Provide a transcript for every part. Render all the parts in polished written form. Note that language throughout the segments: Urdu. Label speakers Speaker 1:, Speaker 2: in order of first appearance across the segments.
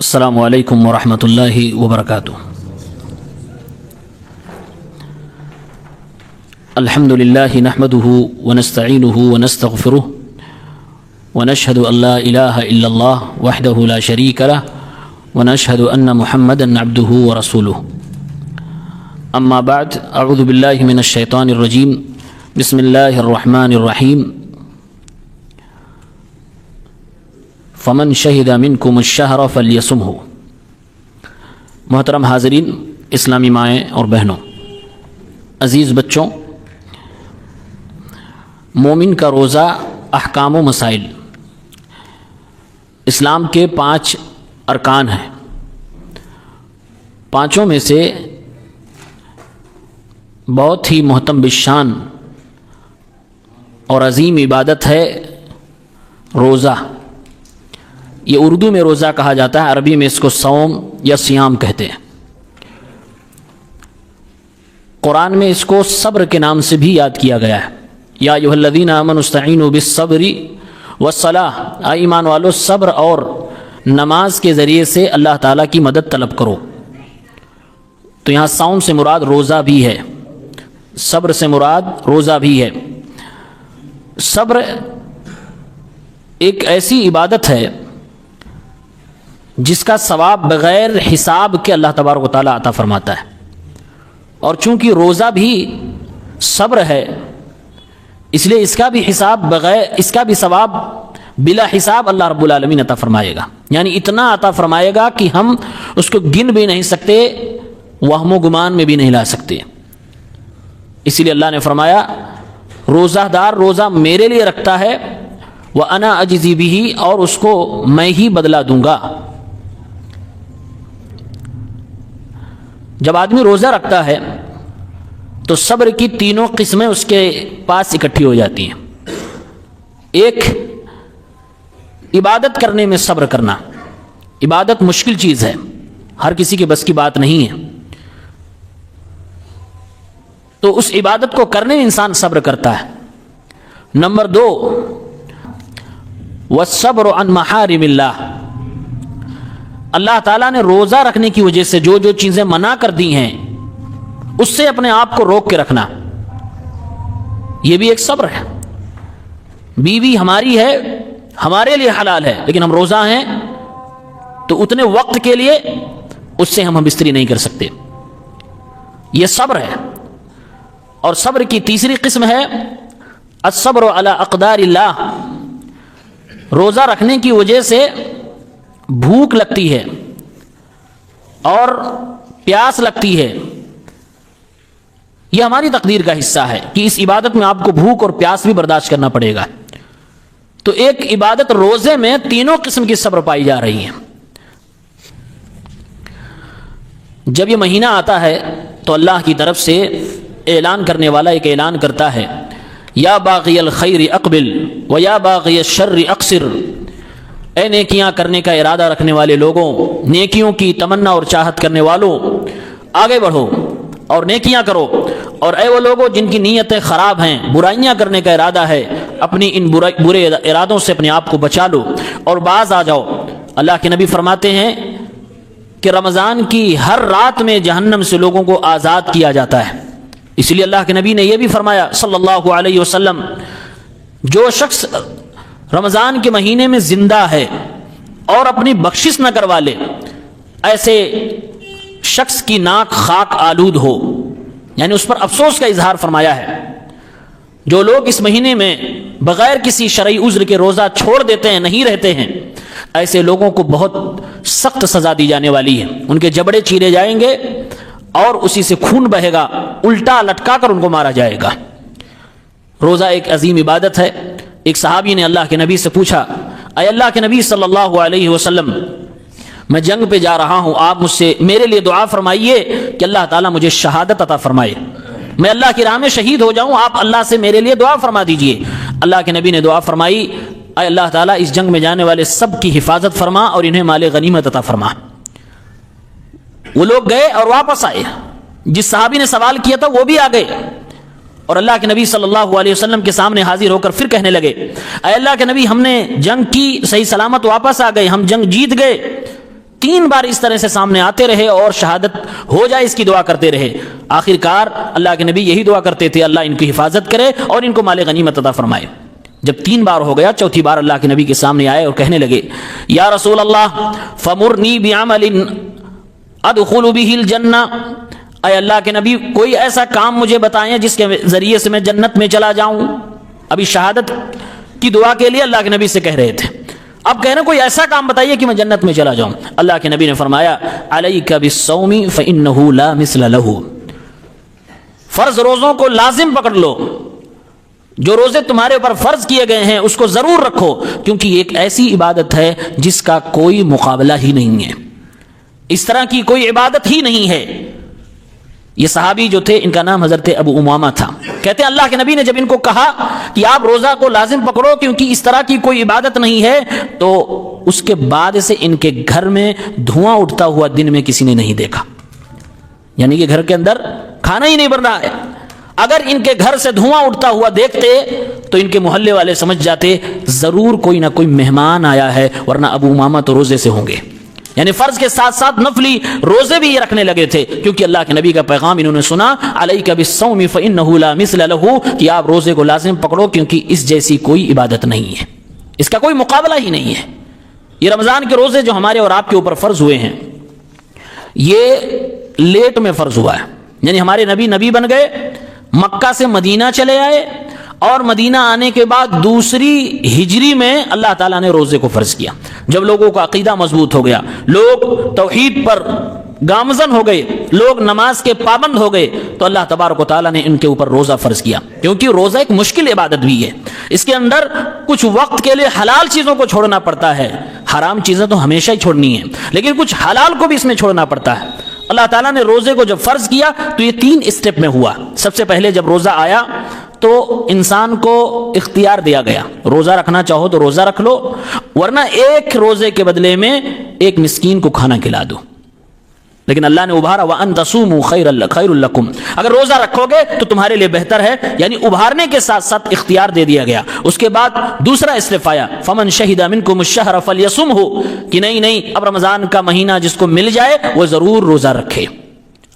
Speaker 1: السلام علیکم ورحمۃ اللہ وبرکاتہ۔ الحمد للہ نحمده ونستعینه ونستغفره ونشهد ان لا الہ الا اللہ وحدہ لا شریک له ونشهد ان محمدا عبده ورسوله۔ اما بعد، اعوذ باللہ من الشیطان الرجیم، بسم اللہ الرحمن الرحیم۔ فمن شہد منکم الشہر فلیصمہ۔ محترم حاضرین، اسلامی مائیں اور بہنوں، عزیز بچوں، مومن کا روزہ احکام و مسائل، اسلام کے 5 ارکان ہیں۔ پانچوں میں سے بہت ہی محتم بالشان اور عظیم عبادت ہے روزہ۔ یہ اردو میں روزہ کہا جاتا ہے، عربی میں اس کو صوم یا صیام کہتے ہیں۔ قرآن میں اس کو صبر کے نام سے بھی یاد کیا گیا ہے۔ یا ایھا الذین آمنوا استعینوا بالصبر والصلاۃ، اے ایمان والو صبر اور نماز کے ذریعے سے اللہ تعالیٰ کی مدد طلب کرو۔ تو یہاں صوم سے مراد روزہ بھی ہے، صبر سے مراد روزہ بھی ہے۔ صبر ایک ایسی عبادت ہے جس کا ثواب بغیر حساب کے اللہ تبارک و تعالیٰ عطا فرماتا ہے، اور چونکہ روزہ بھی صبر ہے اس لیے اس کا بھی ثواب بلا حساب اللہ رب العالمین عطا فرمائے گا، یعنی اتنا عطا فرمائے گا کہ ہم اس کو گن بھی نہیں سکتے، وہم و گمان میں بھی نہیں لا سکتے۔ اسی لیے اللہ نے فرمایا روزہ دار روزہ میرے لیے رکھتا ہے وَأَنَا أَجْزِي بِهِ، اور اس کو میں ہی بدلہ دوں گا۔ جب آدمی روزہ رکھتا ہے تو صبر کی تینوں قسمیں اس کے پاس اکٹھی ہو جاتی ہیں۔ ایک، عبادت کرنے میں صبر کرنا۔ عبادت مشکل چیز ہے، ہر کسی کے بس کی بات نہیں ہے، تو اس عبادت کو کرنے میں انسان صبر کرتا ہے۔ نمبر 2، والصبر عن محارم اللہ، اللہ تعالیٰ نے روزہ رکھنے کی وجہ سے جو چیزیں منع کر دی ہیں اس سے اپنے آپ کو روک کے رکھنا، یہ بھی ایک صبر ہے۔ بیوی ہماری ہے، ہمارے لیے حلال ہے، لیکن ہم روزہ ہیں تو اتنے وقت کے لیے اس سے ہم بستری نہیں کر سکتے، یہ صبر ہے۔ اور صبر کی تیسری قسم ہے الصبر علی اقدار اللہ، روزہ رکھنے کی وجہ سے بھوک لگتی ہے اور پیاس لگتی ہے، یہ ہماری تقدیر کا حصہ ہے کہ اس عبادت میں آپ کو بھوک اور پیاس بھی برداشت کرنا پڑے گا۔ تو ایک عبادت روزے میں تینوں قسم کی صبر پائی جا رہی ہے۔ جب یہ مہینہ آتا ہے تو اللہ کی طرف سے اعلان کرنے والا ایک اعلان کرتا ہے، یا باغی الخیر اقبل و یا باغی الشر اقصر، اے نیکیاں کرنے کا ارادہ رکھنے والے لوگوں، نیکیوں کی تمنا اور چاہت کرنے والوں، آگے بڑھو اور نیکیاں کرو، اور اے وہ لوگوں جن کی نیتیں خراب ہیں، برائیاں کرنے کا ارادہ ہے، اپنی ان برے ارادوں سے اپنے آپ کو بچا لو اور باز آ جاؤ۔ اللہ کے نبی فرماتے ہیں کہ رمضان کی ہر رات میں جہنم سے لوگوں کو آزاد کیا جاتا ہے۔ اس لیے اللہ کے نبی نے یہ بھی فرمایا صلی اللہ علیہ وسلم، جو شخص رمضان کے مہینے میں زندہ ہے اور اپنی بخشش نہ کروا لے، ایسے شخص کی ناک خاک آلود ہو، یعنی اس پر افسوس کا اظہار فرمایا ہے۔ جو لوگ اس مہینے میں بغیر کسی شرعی عذر کے روزہ چھوڑ دیتے ہیں، نہیں رہتے ہیں، ایسے لوگوں کو بہت سخت سزا دی جانے والی ہے، ان کے جبڑے چیرے جائیں گے اور اسی سے خون بہے گا، الٹا لٹکا کر ان کو مارا جائے گا۔ روزہ ایک عظیم عبادت ہے۔ ایک صحابی نے اللہ کے نبی سے پوچھا، اے اللہ کے نبی صلی اللہ علیہ وسلم، میں جنگ پہ جا رہا ہوں، آپ مجھ سے میرے لیے دعا فرمائیے کہ اللہ تعالیٰ مجھے شہادت عطا فرمائے، میں اللہ کی راہ میں شہید ہو جاؤں، آپ اللہ سے میرے لیے دعا فرما دیجئے۔ اللہ کے نبی نے دعا فرمائی، اے اللہ تعالیٰ اس جنگ میں جانے والے سب کی حفاظت فرما اور انہیں مال غنیمت عطا فرما۔ وہ لوگ گئے اور واپس آئے، جس صحابی نے سوال کیا تھا وہ بھی آ گئے، اور اللہ کے نبی صلی اللہ علیہ وسلم کے سامنے حاضر ہو کر پھر کہنے لگے، اے اللہ کے نبی، ہم نے جنگ کی، صحیح سلامت واپس آ گئے، ہم جنگ جیت گئے، 3 بار اس طرح سے سامنے آتے رہے اور شہادت ہو جائے اس کی دعا کرتے رہے. آخر کار اللہ کے نبی یہی دعا کرتے تھے اللہ ان کی حفاظت کرے اور ان کو مال غنیمت عطا فرمائے. جب 3 بار ہو گیا، چوتھی بار اللہ کے نبی کے سامنے آئے اور کہنے لگے یا رسول اللہ فمرنی بعمل ادخل به الجنہ، اے اللہ کے نبی کوئی ایسا کام مجھے بتائیں جس کے ذریعے سے میں جنت میں چلا جاؤں. ابھی شہادت کی دعا کے لیے اللہ کے نبی سے کہہ رہے تھے، اب کہہ رہے کوئی ایسا کام بتائیے کہ میں جنت میں چلا جاؤں. اللہ کے نبی نے فرمایا علیک بالصوم فانہ لا مثل له، فرض روزوں کو لازم پکڑ لو، جو روزے تمہارے اوپر فرض کیے گئے ہیں اس کو ضرور رکھو، کیونکہ یہ ایک ایسی عبادت ہے جس کا کوئی مقابلہ ہی نہیں ہے، اس طرح کی کوئی عبادت ہی نہیں ہے. یہ صحابی جو تھے ان کا نام حضرت ابو امامہ تھا. کہتے ہیں اللہ کے نبی نے جب ان کو کہا کہ آپ روزہ کو لازم پکڑو کیونکہ اس طرح کی کوئی عبادت نہیں ہے، تو اس کے بعد سے ان کے گھر میں دھواں اٹھتا ہوا دن میں کسی نے نہیں دیکھا. یعنی کہ گھر کے اندر کھانا ہی نہیں بن رہا ہے. اگر ان کے گھر سے دھواں اٹھتا ہوا دیکھتے تو ان کے محلے والے سمجھ جاتے ضرور کوئی نہ کوئی مہمان آیا ہے، ورنہ ابو امامہ تو روزے سے ہوں گے. یعنی فرض کے ساتھ ساتھ نفلی روزے بھی یہ رکھنے لگے تھے، کیونکہ اللہ کے نبی کا پیغام انہوں نے سنا علیک بالصوم فانہ لا مثل له، کہ آپ روزے کو لازم پکڑو کیونکہ اس جیسی کوئی عبادت نہیں ہے، اس کا کوئی مقابلہ ہی نہیں ہے. یہ رمضان کے روزے جو ہمارے اور آپ کے اوپر فرض ہوئے ہیں یہ لیٹ میں فرض ہوا ہے. یعنی ہمارے نبی بن گئے، مکہ سے مدینہ چلے آئے، اور مدینہ آنے کے بعد دوسری ہجری میں اللہ تعالیٰ نے روزے کو فرض کیا. جب لوگوں کا عقیدہ مضبوط ہو گیا، لوگ توحید پر گامزن ہو گئے، لوگ نماز کے پابند ہو گئے، تو اللہ تبارک و تعالیٰ نے ان کے اوپر روزہ فرض کیا. کیونکہ روزہ ایک مشکل عبادت بھی ہے، اس کے اندر کچھ وقت کے لیے حلال چیزوں کو چھوڑنا پڑتا ہے، حرام چیزیں تو ہمیشہ ہی چھوڑنی ہیں، لیکن کچھ حلال کو بھی اس میں چھوڑنا پڑتا ہے. اللہ تعالیٰ نے روزے کو جب فرض کیا تو یہ 3 اسٹیپ میں ہوا. سب سے پہلے جب روزہ آیا تو انسان کو اختیار دیا گیا، روزہ رکھنا چاہو تو روزہ رکھ لو، ورنہ ایک روزے کے بدلے میں ایک مسکین کو کھانا کھلا دو. لیکن اللہ نے ابھارا وَأَن تَصُومُوا خَيْرٌ لَكُمْ، اگر روزہ رکھو گے تو تمہارے لیے بہتر ہے. یعنی ابھارنے کے ساتھ ساتھ اختیار دے دیا گیا. اس کے بعد دوسرا اسٹیپ آیا فَمَن شَهِدَ مِنْكُمُ الشَّهْرَ فَلْيَصُمْهُ، کہ نہیں اب رمضان کا مہینہ جس کو مل جائے وہ ضرور روزہ رکھے.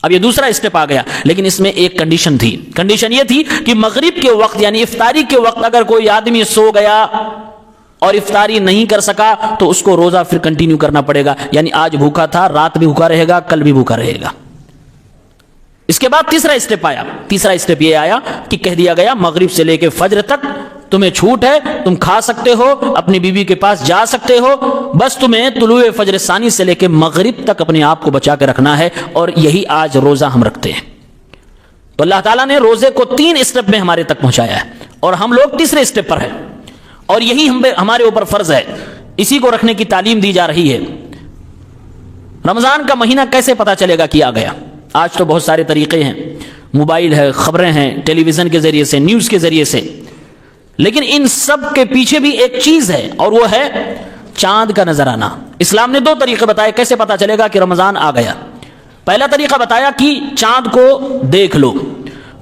Speaker 1: اب یہ دوسرا اسٹیپ آ گیا، لیکن اس میں ایک کنڈیشن تھی. کنڈیشن یہ تھی کہ مغرب کے وقت یعنی افطاری کے وقت اگر کوئی آدمی سو گیا اور افطاری نہیں کر سکا تو اس کو روزہ پھر کنٹینیو کرنا پڑے گا. یعنی آج بھوکا تھا، رات بھی بھوکا رہے گا، کل بھی بھوکا رہے گا. اس کے بعد تیسرا اسٹیپ آیا. تیسرا اسٹیپ یہ آیا کہ کہہ دیا گیا مغرب سے لے کے فجر تک تمہیں چھوٹ ہے، تم کھا سکتے ہو، اپنی بیوی کے پاس جا سکتے ہو، بس تمہیں طلوع فجر ثانی سے لے کے مغرب تک اپنے آپ کو بچا کے رکھنا ہے. اور یہی آج روزہ ہم رکھتے ہیں. تو اللہ تعالیٰ نے روزے کو 3 اسٹیپ میں ہمارے تک پہنچایا ہے، اور ہم لوگ تیسرے اسٹیپ پر ہیں، اور یہی ہمارے اوپر فرض ہے. اسی کو رکھنے کی تعلیم دی جا رہی ہے. رمضان کا مہینہ کیسے پتا چلے گا کہ آ گیا؟ آج تو بہت سارے طریقے ہیں، موبائل ہے، خبریں ہیں، ٹیلی ویژن کے ذریعے سے، نیوز کے ذریعے سے، لیکن ان سب کے پیچھے بھی ایک چیز ہے اور وہ ہے چاند کا نظر آنا. اسلام نے 2 طریقے بتائے کیسے پتا چلے گا کہ رمضان آ گیا. پہلا طریقہ بتایا کہ چاند کو دیکھ لو.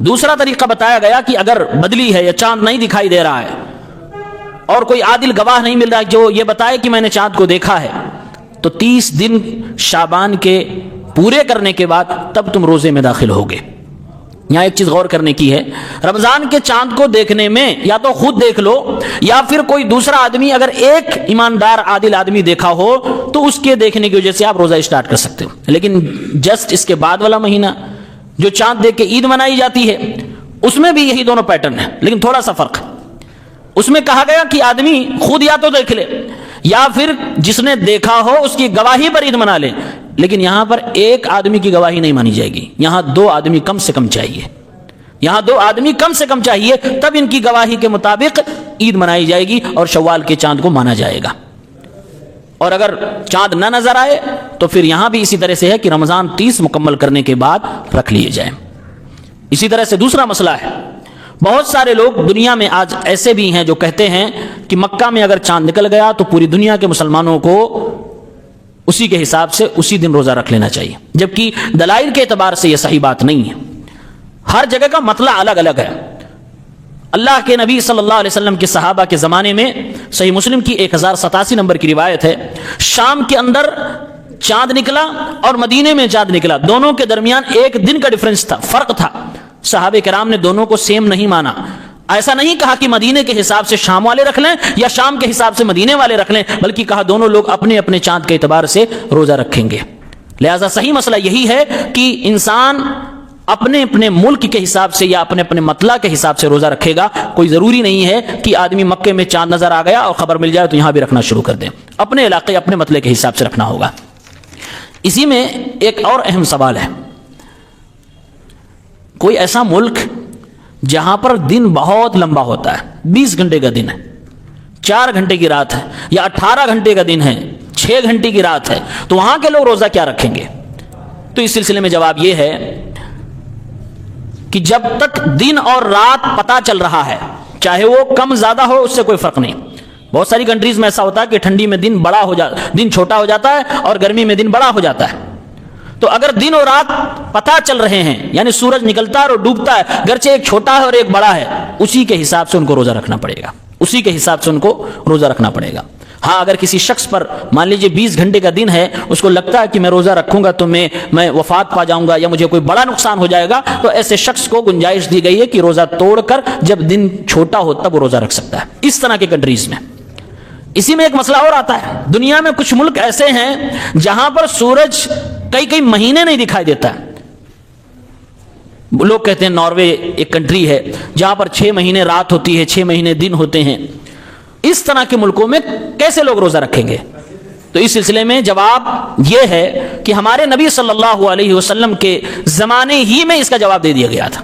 Speaker 1: دوسرا طریقہ بتایا گیا کہ اگر بدلی ہے یا چاند نہیں دکھائی دے رہا ہے اور کوئی عادل گواہ نہیں مل رہا جو یہ بتائے کہ میں نے چاند کو دیکھا ہے، تو 30 دن شعبان کے پورے کرنے کے بعد تب تم روزے میں داخل ہوگے. یہاں ایک چیز غور کرنے کی ہے، رمضان کے چاند کو دیکھنے میں یا تو خود دیکھ لو یا پھر کوئی دوسرا آدمی، اگر ایک ایماندار عادل آدمی دیکھا ہو تو اس کے دیکھنے کی وجہ سے آپ روزہ اسٹارٹ کر سکتے ہو. لیکن جسٹ اس کے بعد والا مہینہ جو چاند دیکھ کے عید منائی جاتی ہے، اس میں بھی یہی دونوں پیٹرن ہیں، لیکن تھوڑا سا فرق ہے. اس میں کہا گیا کہ آدمی خود یا تو دیکھ لے یا پھر جس نے دیکھا ہو اس کی گواہی پر عید منا لے. لیکن یہاں پر ایک آدمی کی گواہی نہیں مانی جائے گی، یہاں 2 آدمی کم سے کم چاہیے. یہاں 2 آدمی کم سے کم چاہیے، تب ان کی گواہی کے مطابق عید منائی جائے گی اور شوال کے چاند کو مانا جائے گا. اور اگر چاند نہ نظر آئے تو پھر یہاں بھی اسی طرح سے ہے کہ رمضان 30 مکمل کرنے کے بعد رکھ لیے جائیں. اسی طرح سے دوسرا مسئلہ ہے، بہت سارے لوگ دنیا میں آج ایسے بھی ہیں جو کہتے ہیں کہ مکہ میں اگر چاند نکل گیا تو پوری دنیا کے مسلمانوں کو اسی کے حساب سے اسی دن روزہ رکھ لینا چاہیے، جبکہ دلائل کے اعتبار سے یہ صحیح بات نہیں ہے. ہر جگہ کا مطلع الگ الگ ہے. اللہ کے نبی صلی اللہ علیہ وسلم کے صحابہ کے زمانے میں صحیح مسلم کی 1087 نمبر کی روایت ہے، شام کے اندر چاند نکلا اور مدینے میں چاند نکلا، دونوں کے درمیان ایک دن کا ڈفرنس تھا، فرق تھا. صحابہ کرام نے دونوں کو سیم نہیں مانا. ایسا نہیں کہا کہ مدینے کے حساب سے شام والے رکھ لیں یا شام کے حساب سے مدینے والے رکھ لیں، بلکہ کہا دونوں لوگ اپنے اپنے چاند کے اعتبار سے روزہ رکھیں گے. لہذا صحیح مسئلہ یہی ہے کہ انسان اپنے اپنے ملک کے حساب سے یا اپنے اپنے مطلع کے حساب سے روزہ رکھے گا. کوئی ضروری نہیں ہے کہ آدمی مکے میں چاند نظر آ گیا اور خبر مل جائے تو یہاں بھی رکھنا شروع کر دیں. اپنے علاقے اپنے مطلع کے حساب سے رکھنا ہوگا. اسی میں ایک اور اہم سوال ہے، کوئی ایسا ملک جہاں پر دن بہت لمبا ہوتا ہے، 20 گھنٹے کا دن ہے، 4 گھنٹے کی رات ہے، یا 18 گھنٹے کا دن ہے، 6 گھنٹے کی رات ہے، تو وہاں کے لوگ روزہ کیا رکھیں گے؟ تو اس سلسلے میں جواب یہ ہے کہ جب تک دن اور رات پتہ چل رہا ہے، چاہے وہ کم زیادہ ہو، اس سے کوئی فرق نہیں. بہت ساری کنٹریز میں ایسا ہوتا ہے کہ ٹھنڈی میں دن چھوٹا ہو جاتا ہے اور گرمی میں دن بڑا ہو جاتا ہے. تو اگر دن اور رات پتہ چل رہے ہیں، یعنی سورج نکلتا ہے اور ڈوبتا ہے، گرچہ ایک چھوٹا ہے اور ایک بڑا ہے، اسی کے حساب سے ان کو روزہ رکھنا پڑے گا، اسی کے حساب سے ان کو روزہ رکھنا پڑے گا. ہاں اگر کسی شخص پر مان لیجئے 20 گھنٹے کا دن ہے، اس کو لگتا ہے کہ میں روزہ رکھوں گا تو میں وفات پا جاؤں گا یا مجھے کوئی بڑا نقصان ہو جائے گا، تو ایسے شخص کو گنجائش دی گئی ہے کہ روزہ توڑ کر جب دن چھوٹا ہو تب وہ روزہ رکھ سکتا ہے. اس طرح کے کنٹریز میں. اسی میں ایک مسئلہ اور آتا ہے، دنیا میں کچھ ملک ایسے ہیں جہاں پر سورج کئی مہینے نہیں دکھائی دیتا ہے. لوگ کہتے ہیں ناروے ایک کنٹری ہے جہاں پر 6 مہینے رات ہوتی ہے، 6 مہینے دن ہوتے ہیں. اس طرح کے ملکوں میں کیسے لوگ روزہ رکھیں گے؟ تو اس سلسلے میں جواب یہ ہے کہ ہمارے نبی صلی اللہ علیہ وسلم کے زمانے ہی میں اس کا جواب دے دیا گیا تھا.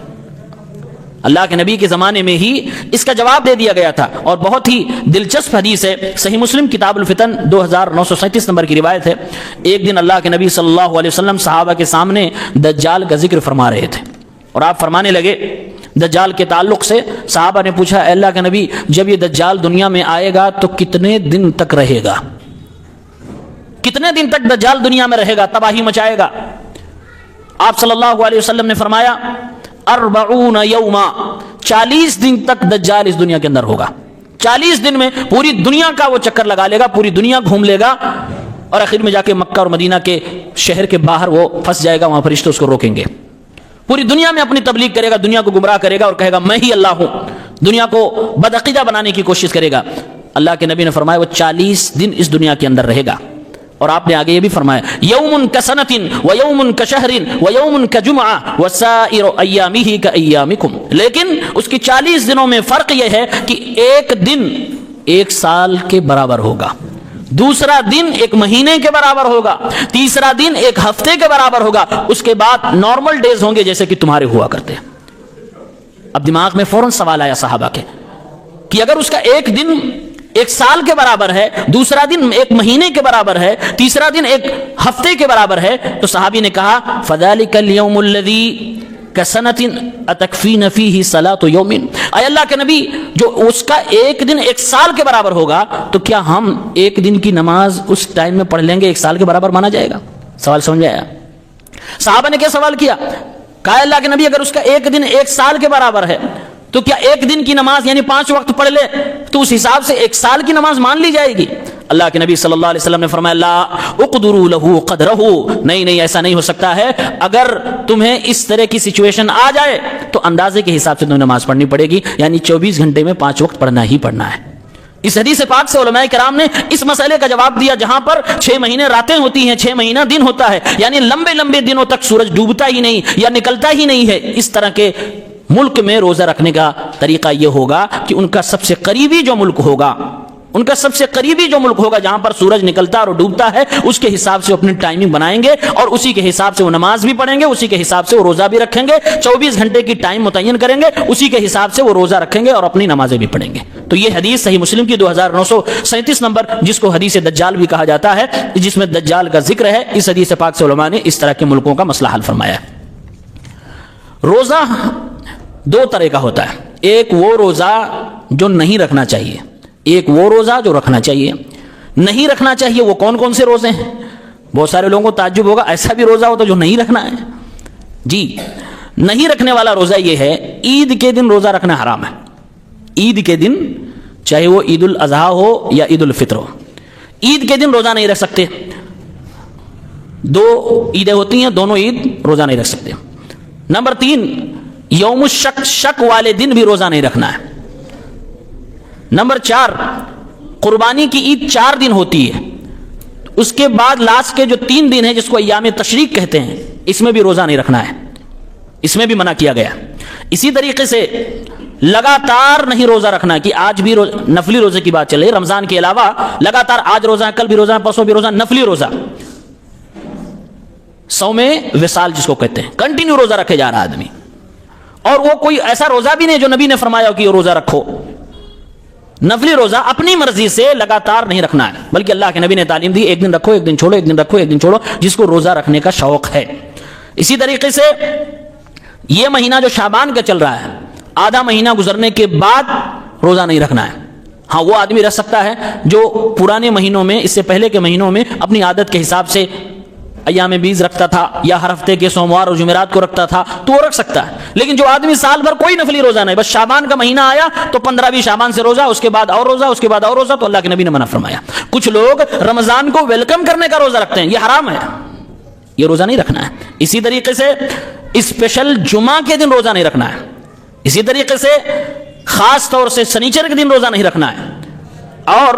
Speaker 1: اللہ کے نبی کے زمانے میں ہی اس کا جواب دے دیا گیا تھا. اور بہت ہی دلچسپ حدیث ہے، صحیح مسلم کتاب الفتن 2937 نمبر کی روایت ہے. ایک دن اللہ کے نبی صلی اللہ علیہ وسلم صحابہ کے سامنے دجال کا ذکر فرما رہے تھے، اور آپ فرمانے لگے دجال کے تعلق سے. صحابہ نے پوچھا اے اللہ کے نبی، جب یہ دجال دنیا میں آئے گا تو کتنے دن تک رہے گا؟ کتنے دن تک دجال دنیا میں رہے گا، تباہی مچائے گا؟ آپ صلی اللہ علیہ وسلم نے فرمایا 40 یوما، 40 دن تک دجال اس دنیا کے اندر ہوگا. 40 دن میں پوری دنیا کا وہ چکر لگا لے گا، پوری دنیا گھوم لے گا، اور آخر میں جا کے مکہ اور مدینہ کے شہر کے باہر وہ پھنس جائے گا. وہاں فرشتے اس کو روکیں گے. پوری دنیا میں اپنی تبلیغ کرے گا، دنیا کو گمراہ کرے گا اور کہے گا میں ہی اللہ ہوں، دنیا کو بدعقیدہ بنانے کی کوشش کرے گا. اللہ کے نبی نے فرمایا وہ 40 دن اس دنیا کے اندر رہے گا. اور آپ نے آگے یہ بھی فرمایا یوم کسنۃ و یوم کشہر و یوم کجمعہ وسائر ایامہ کایامکم. لیکن اس کی 40 دنوں میں فرق یہ ہے کہ ایک دن 1 سال کے برابر ہوگا، دوسرا دن 1 مہینے کے برابر ہوگا، تیسرا دن 1 ہفتے کے برابر ہوگا. اس کے بعد نارمل ڈیز ہوں گے جیسے کہ تمہارے ہوا کرتے ہیں. اب دماغ میں فوراً سوال آیا صحابہ کے کہ اگر اس کا ایک دن 1 سال کے برابر ہے، دوسرا دن 1 مہینے کے برابر ہے، تیسرا دن 1 ہفتے کے برابر ہے، تو صحابی نے کہا فَذَلِكَ الْيَوْمُ الَّذِي كَسَنَةٍ أَتَكْفِينَ فِيهِ صَلَاةُ يَوْمٍ. اے اللہ کے نبی، جو اس کا ایک دن 1 سال کے برابر ہوگا تو کیا ہم ایک دن کی نماز اس ٹائم میں پڑھ لیں گے 1 سال کے برابر مانا جائے گا؟ سوال سمجھ آیا؟ صحابہ نے کیا سوال کیا؟ کہا اللہ کے نبی اگر اس کا ایک دن 1 سال کے برابر ہے تو کیا ایک دن کی نماز یعنی 5 وقت پڑھ لے تو اس حساب سے 1 سال کی نماز مان لی جائے گی؟ اللہ کے نبی صلی اللہ علیہ وسلم نے فرمایا لا اقدروا له قدره، نہیں ایسا نہیں ہو سکتا ہے. اگر تمہیں اس طرح کی سچویشن آ جائے تو اندازے کے حساب سے تمہیں نماز پڑھنی پڑے گی، یعنی 24 گھنٹے میں 5 وقت پڑھنا ہی پڑھنا ہے. اس حدیث پاک سے علماء کرام نے اس مسئلے کا جواب دیا جہاں پر 6 مہینے راتیں ہوتی ہیں، 6 مہینہ دن ہوتا ہے، یعنی لمبے دنوں تک سورج ڈوبتا ہی نہیں یا نکلتا ہی نہیں ہے. اس طرح کے ملک میں روزہ رکھنے کا طریقہ یہ ہوگا کہ ان کا سب سے قریبی جو ملک ہوگا جہاں پر سورج نکلتا اور ڈوبتا ہے، اس کے حساب سے اپنی ٹائمنگ بنائیں گے اور اسی کے حساب سے وہ نماز بھی پڑھیں گے، اسی کے حساب سے وہ روزہ بھی رکھیں گے. 24 گھنٹے کی ٹائم متعین کریں گے، اسی کے حساب سے وہ روزہ رکھیں گے اور اپنی نمازیں بھی پڑھیں گے. تو یہ حدیث صحیح مسلم کی 2937 نمبر، جس کو حدیث دجال بھی کہا جاتا ہے، جس میں دجال کا ذکر ہے، اس حدیث پاک سے علماء نے اس طرح کے ملکوں کا مسئلہ حل فرمایا ہے. روزہ 2 طرح کا ہوتا ہے، ایک وہ روزہ جو نہیں رکھنا چاہیے، ایک وہ روزہ جو رکھنا چاہیے. نہیں رکھنا چاہیے وہ کون سے روزے ہیں؟ بہت سارے لوگوں کو تعجب ہوگا ایسا بھی روزہ ہوتا جو نہیں رکھنا ہے. جی نہیں رکھنے والا روزہ یہ ہے، عید کے دن روزہ رکھنا حرام ہے. عید کے دن، چاہے وہ عید الاضحیٰ ہو یا عید الفطر ہو، عید کے دن روزہ نہیں رکھ سکتے. دو عیدیں ہوتی ہیں، دونوں عید روزہ نہیں رکھ سکتے۔ نمبر 3، یوم الشک، شک والے دن بھی روزہ نہیں رکھنا ہے۔ نمبر 4، قربانی کی عید 4 دن ہوتی ہے، اس کے بعد لاسٹ کے جو 3 دن ہیں جس کو ایام تشریق کہتے ہیں، اس میں بھی روزہ نہیں رکھنا ہے، اس میں بھی منع کیا گیا۔ اسی طریقے سے لگاتار نہیں روزہ رکھنا کہ آج بھی نفلی روزے کی بات چل رہی ہے، رمضان کے علاوہ لگاتار آج روزہ ہے، کل بھی روزہ ہے، پرسوں بھی روزہ، نفلی روزہ، صوم وصال جس کو کہتے ہیں، کنٹینیو روزہ رکھے جا رہا آدمی، اور وہ کوئی ایسا روزہ بھی نہیں جو نبی نے فرمایا کہ یہ روزہ رکھو۔ نفلی روزہ اپنی مرضی سے لگاتار نہیں رکھنا ہے، بلکہ اللہ کے نبی نے تعلیم دی ایک دن رکھو ایک دن چھوڑو، ایک دن رکھو ایک دن چھوڑو، جس کو روزہ رکھنے کا شوق ہے۔ اسی طریقے سے یہ مہینہ جو شعبان کا چل رہا ہے، آدھا مہینہ گزرنے کے بعد روزہ نہیں رکھنا ہے۔ ہاں وہ آدمی رکھ سکتا ہے جو پرانے مہینوں میں، اس سے پہلے کے مہینوں میں اپنی عادت کے حساب سے ایام بیز رکھتا تھا یا ہر ہفتے کے سوموار اور جمعرات کو رکھتا تھا تو وہ رکھ سکتا ہے، لیکن جو آدمی سال بھر کوئی نفلی روزہ نہیں، بس شعبان کا مہینہ آیا تو 15 شعبان سے روزہ، اس کے بعد اور روزہ، اس کے بعد اور روزہ، تو اللہ کے نبی نے منع فرمایا۔ کچھ لوگ رمضان کو ویلکم کرنے کا روزہ رکھتے ہیں، یہ حرام ہے، یہ روزہ نہیں رکھنا ہے۔ اسی طریقے سے اسپیشل جمعہ کے دن روزہ نہیں رکھنا ہے، اسی طریقے سے خاص طور سے سنیچر کے دن روزہ نہیں رکھنا ہے۔ اور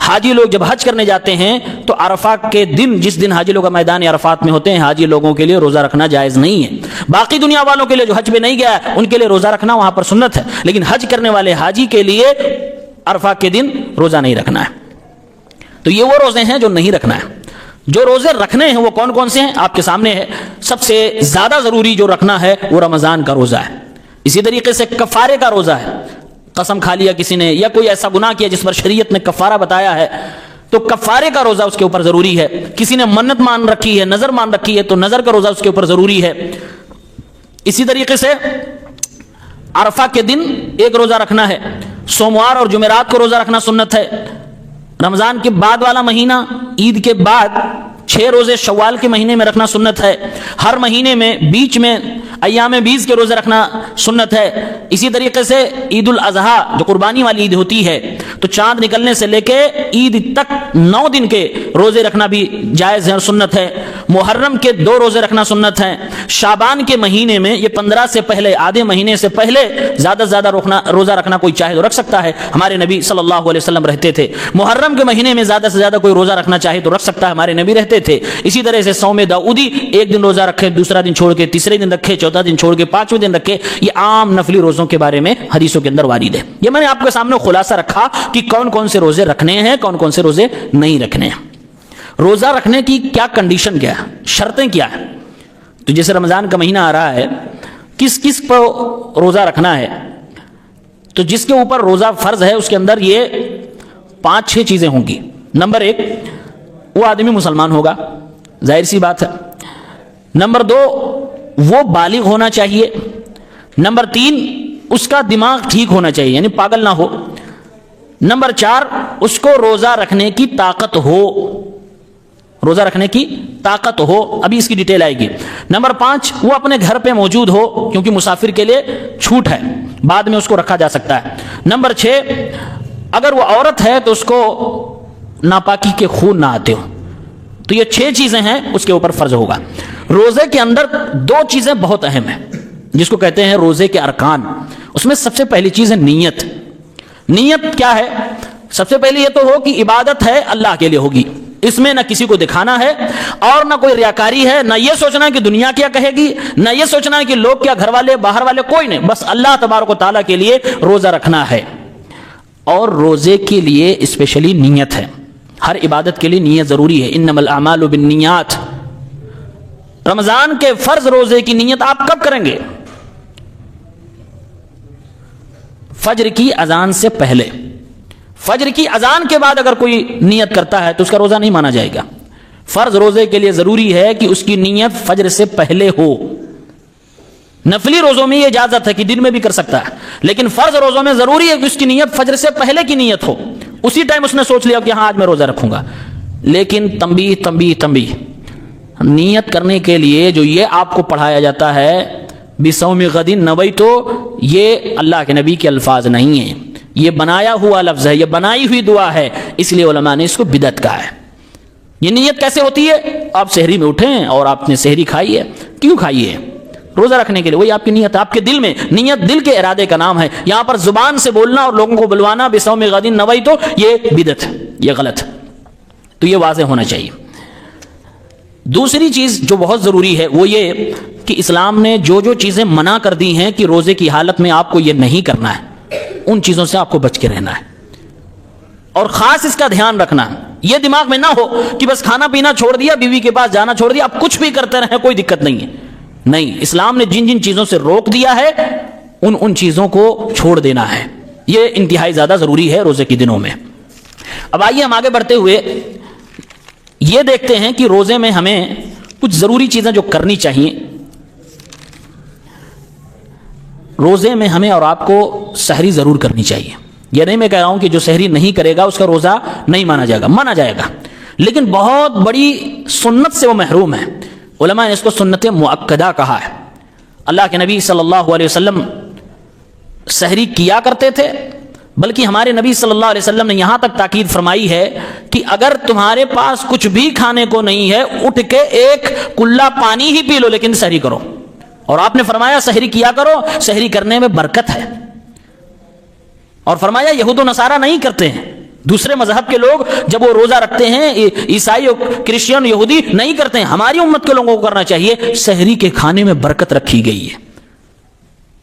Speaker 1: حاجی لوگ جب حج کرنے جاتے ہیں تو عرفہ کے دن، جس دن حاجی لوگ میدان عرفات میں ہوتے ہیں، حاجی لوگوں کے لیے روزہ رکھنا جائز نہیں ہے۔ باقی دنیا والوں کے لیے جو حج پہ نہیں گیا ہے ان کے لیے روزہ رکھنا وہاں پر سنت ہے، لیکن حج کرنے والے حاجی کے لیے عرفہ کے دن روزہ نہیں رکھنا ہے۔ تو یہ وہ روزے ہیں جو نہیں رکھنا ہے۔ جو روزے رکھنے ہیں وہ کون کون سے ہیں آپ کے سامنے ہے۔ سب سے زیادہ ضروری جو رکھنا ہے وہ رمضان کا روزہ ہے۔ اسی طریقے سے کفارے کا روزہ ہے، قسم کھا لیا کسی نے یا کوئی ایسا گناہ کیا جس پر شریعت نے کفارہ بتایا ہے تو کفارے کا روزہ اس کے اوپر ضروری ہے۔ کسی نے منت مان رکھی ہے، نظر مان رکھی ہے تو نظر کا روزہ اس کے اوپر ضروری ہے۔ اسی طریقے سے عرفہ کے دن ایک روزہ رکھنا ہے، سوموار اور جمعرات کو روزہ رکھنا سنت ہے۔ رمضان کے بعد والا مہینہ، عید کے بعد 6 روزے شوال کے مہینے میں رکھنا سنت ہے۔ ہر مہینے میں بیچ میں ایام بیز کے روزے رکھنا سنت ہے۔ اسی طریقے سے عید الاضحیٰ جو قربانی والی عید ہوتی ہے تو چاند نکلنے سے لے کے عید تک 9 دن کے روزے رکھنا بھی جائز ہے اور سنت ہے۔ محرم کے 2 روزے رکھنا سنت ہے۔ شعبان کے مہینے میں یہ 15 سے پہلے، آدھے مہینے سے پہلے زیادہ سے زیادہ روزہ رکھنا کوئی چاہے تو رکھ سکتا ہے، ہمارے نبی صلی اللہ علیہ وسلم رہتے تھے۔ محرم کے مہینے میں زیادہ سے زیادہ کوئی روزہ رکھنا چاہے تو رکھ سکتا ہے، ہمارے نبی رہتے تھے۔ اسی طرح سے صوم داؤدی، ایک دن روزہ رکھے، دوسرا دن چھوڑ کے تیسرے دن رکھے، چوتھا دن چھوڑ کے 5ویں دن رکھے، یہ عام نفلی روزوں کے بارے میں حدیثوں کے اندر وارد ہے۔ یہ میں نے آپ کے سامنے خلاصہ رکھا کہ کون کون سے روزے رکھنے ہیں، کون کون سے روزے نہیں رکھنے ہیں۔ روزہ رکھنے کی کیا کنڈیشن کیا ہے، شرطیں کیا ہیں۔ تو جیسے رمضان کا مہینہ آ رہا ہے، کس کس پر روزہ رکھنا ہے، تو جس کے اوپر روزہ فرض ہے اس کے اندر یہ 5-6 چیزیں ہوں گی۔ نمبر 1، وہ آدمی مسلمان ہوگا، ظاہر سی بات ہے۔ نمبر 2، وہ بالغ ہونا چاہیے۔ نمبر 3، اس کا دماغ ٹھیک ہونا چاہیے، یعنی پاگل نہ ہو۔ نمبر 4، اس کو روزہ رکھنے کی طاقت ہو، روزہ رکھنے کی طاقت ہو، ابھی اس کی ڈیٹیل آئے گی۔ نمبر 5، وہ اپنے گھر پہ موجود ہو، کیونکہ مسافر کے لیے چھوٹ ہے، بعد میں اس کو رکھا جا سکتا ہے۔ نمبر 6، اگر وہ عورت ہے تو اس کو ناپاکی کے خون نہ آتے ہو۔ تو یہ 6 چیزیں ہیں اس کے اوپر فرض ہوگا۔ روزے کے اندر 2 چیزیں بہت اہم ہیں جس کو کہتے ہیں روزے کے ارکان۔ اس میں سب سے پہلی چیز ہے نیت۔ نیت کیا ہے؟ سب سے پہلے یہ تو ہو کہ عبادت ہے اللہ کے لیے ہوگی، اس میں نہ کسی کو دکھانا ہے اور نہ کوئی ریاکاری ہے، نہ یہ سوچنا ہے کہ دنیا کیا کہے گی، نہ یہ سوچنا ہے کہ لوگ کیا، گھر والے باہر والے، کوئی نہیں، بس اللہ تبارک و تعالیٰ کے لیے روزہ رکھنا ہے۔ اور روزے کے لیے اسپیشلی نیت ہے، ہر عبادت کے لیے نیت ضروری ہے۔ انما الاعمال بالنیات۔ رمضان کے فرض روزے کی نیت آپ کب کریں گے؟ فجر کی اذان سے پہلے۔ فجر کی اذان کے بعد اگر کوئی نیت کرتا ہے تو اس کا روزہ نہیں مانا جائے گا۔ فرض روزے کے لیے ضروری ہے کہ اس کی نیت فجر سے پہلے ہو۔ نفلی روزوں میں یہ اجازت ہے کہ دن میں بھی کر سکتا ہے، لیکن فرض روزوں میں ضروری ہے کہ اس کی نیت فجر سے پہلے کی نیت ہو، اسی ٹائم اس نے سوچ لیا کہ ہاں آج میں روزہ رکھوں گا۔ لیکن تنبیہ نیت کرنے کے لیے جو یہ آپ کو پڑھایا جاتا ہے بصوم غد نویت، یہ اللہ کے نبی کے الفاظ نہیں ہیں، یہ بنایا ہوا لفظ ہے، یہ بنائی ہوئی دعا ہے، اس لیے علماء نے اس کو بدعت کہا ہے۔ یہ نیت کیسے ہوتی ہے؟ آپ سحری میں اٹھیں اور آپ نے سحری کھائی ہے. کیوں کھائی ہے؟ روزہ رکھنے کے لیے. وہی آپ کی نیت، آپ کے دل میں نیت دل کے ارادے کا نام ہے. یہاں پر زبان سے بولنا اور لوگوں کو بلوانا بصوم غد نویت تو یہ بدعت، یہ غلط. تو یہ واضح ہونا چاہیے. دوسری چیز جو بہت ضروری ہے وہ یہ کہ اسلام نے جو جو چیزیں منع کر دی ہیں کہ روزے کی حالت میں آپ کو یہ نہیں کرنا ہے، ان چیزوں سے آپ کو بچ کے رہنا ہے. اور خاص اس کا دھیان رکھنا، یہ دماغ میں نہ ہو کہ بس کھانا پینا چھوڑ دیا، بیوی کے پاس جانا چھوڑ دیا، اب کچھ بھی کرتے رہیں کوئی دقت نہیں ہے. نہیں، اسلام نے جن جن چیزوں سے روک دیا ہے ان چیزوں کو چھوڑ دینا ہے. یہ انتہائی زیادہ ضروری ہے روزے کے دنوں میں. اب آئیے ہم آگے بڑھتے ہوئے یہ دیکھتے ہیں کہ روزے میں ہمیں کچھ ضروری چیزیں جو کرنی چاہیے. روزے میں ہمیں اور آپ کو سحری ضرور کرنی چاہیے. یہ نہیں میں کہہ رہا ہوں کہ جو سحری نہیں کرے گا اس کا روزہ نہیں مانا جائے گا، مانا جائے گا، لیکن بہت بڑی سنت سے وہ محروم ہے. علماء نے اس کو سنت مؤکدہ کہا ہے. اللہ کے نبی صلی اللہ علیہ وسلم سحری کیا کرتے تھے، بلکہ ہمارے نبی صلی اللہ علیہ وسلم نے یہاں تک تاکید فرمائی ہے کہ اگر تمہارے پاس کچھ بھی کھانے کو نہیں ہے، اٹھ کے ایک کلہ پانی ہی پی لو لیکن سحری کرو. اور آپ نے فرمایا سحری کیا کرو، سحری کرنے میں برکت ہے. اور فرمایا یہود و نصارہ نہیں کرتے ہیں، دوسرے مذہب کے لوگ جب وہ روزہ رکھتے ہیں، عیسائی کرسچن یہودی نہیں کرتے ہیں. ہماری امت کے لوگوں کو کرنا چاہیے. سحری کے کھانے میں برکت رکھی گئی ہے.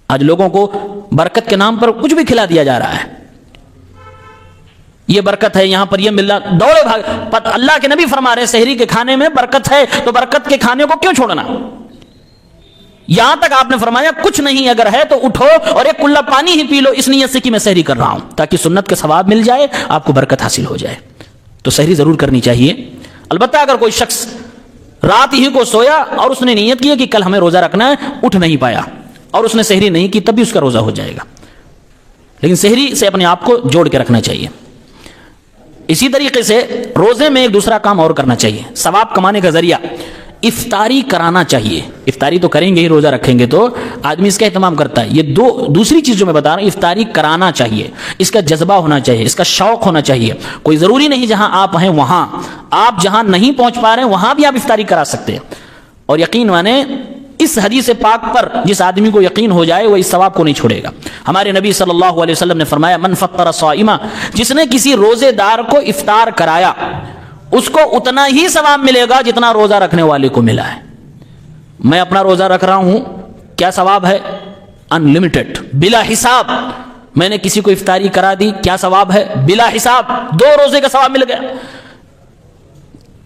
Speaker 1: آج لوگوں کو برکت کے نام پر کچھ بھی کھلا دیا جا رہا ہے. یہ برکت ہے، یہاں پر یہ مل رہا، دوڑے بھاگ. اللہ کے نبی فرما رہے سحری کے کھانے میں برکت ہے، تو برکت کے کھانے کو کیوں چھوڑنا؟ یہاں تک آپ نے فرمایا کچھ نہیں اگر ہے تو اٹھو اور ایک کلہ پانی ہی پی لو، اس نیت سے کہ میں سحری کر رہا ہوں، تاکہ سنت کا ثواب مل جائے، آپ کو برکت حاصل ہو جائے. تو سحری ضرور کرنی چاہیے. البتہ اگر کوئی شخص رات ہی کو سویا اور اس نے نیت کی کہ کل ہمیں روزہ رکھنا ہے، اٹھ نہیں پایا اور اس نے سحری نہیں کی، تب بھی اس کا روزہ ہو جائے گا. لیکن سحری سے اپنے آپ کو جوڑ کے رکھنا چاہیے. اسی طریقے سے روزے میں ایک دوسرا کام اور کرنا چاہیے. ثواب کمانے کا ذریعہ افطاری کرانا چاہیے. افطاری تو کریں گے ہی، روزہ رکھیں گے تو آدمی اس کا اہتمام کرتا ہے. یہ دوسری چیز جو میں بتا رہا ہوں، افطاری کرانا چاہیے. اس کا جذبہ ہونا چاہیے، اس کا شوق ہونا چاہیے. کوئی ضروری نہیں جہاں آپ ہیں وہاں، آپ جہاں نہیں پہنچ پا رہے ہیں وہاں بھی آپ افطاری کرا سکتے ہیں. اور یقین مانے اس حدیث پاک پر جس آدمی کو یقین ہو جائے وہ اس ثواب کو نہیں چھوڑے گا. ہمارے نبی صلی اللہ علیہ وسلم نے فرمایا من فطر صائما، جس نے کسی روزے دار کو افطار کرایا اس کو اتنا ہی ثواب ملے گا جتنا روزہ رکھنے والے کو ملا ہے. میں اپنا روزہ رکھ رہا ہوں، کیا ثواب ہے؟ ان لمیٹڈ، بلا حساب. میں نے کسی کو افطاری کرا دی، کیا ثواب ہے؟ بلا حساب. 2 روزے کا ثواب مل گیا.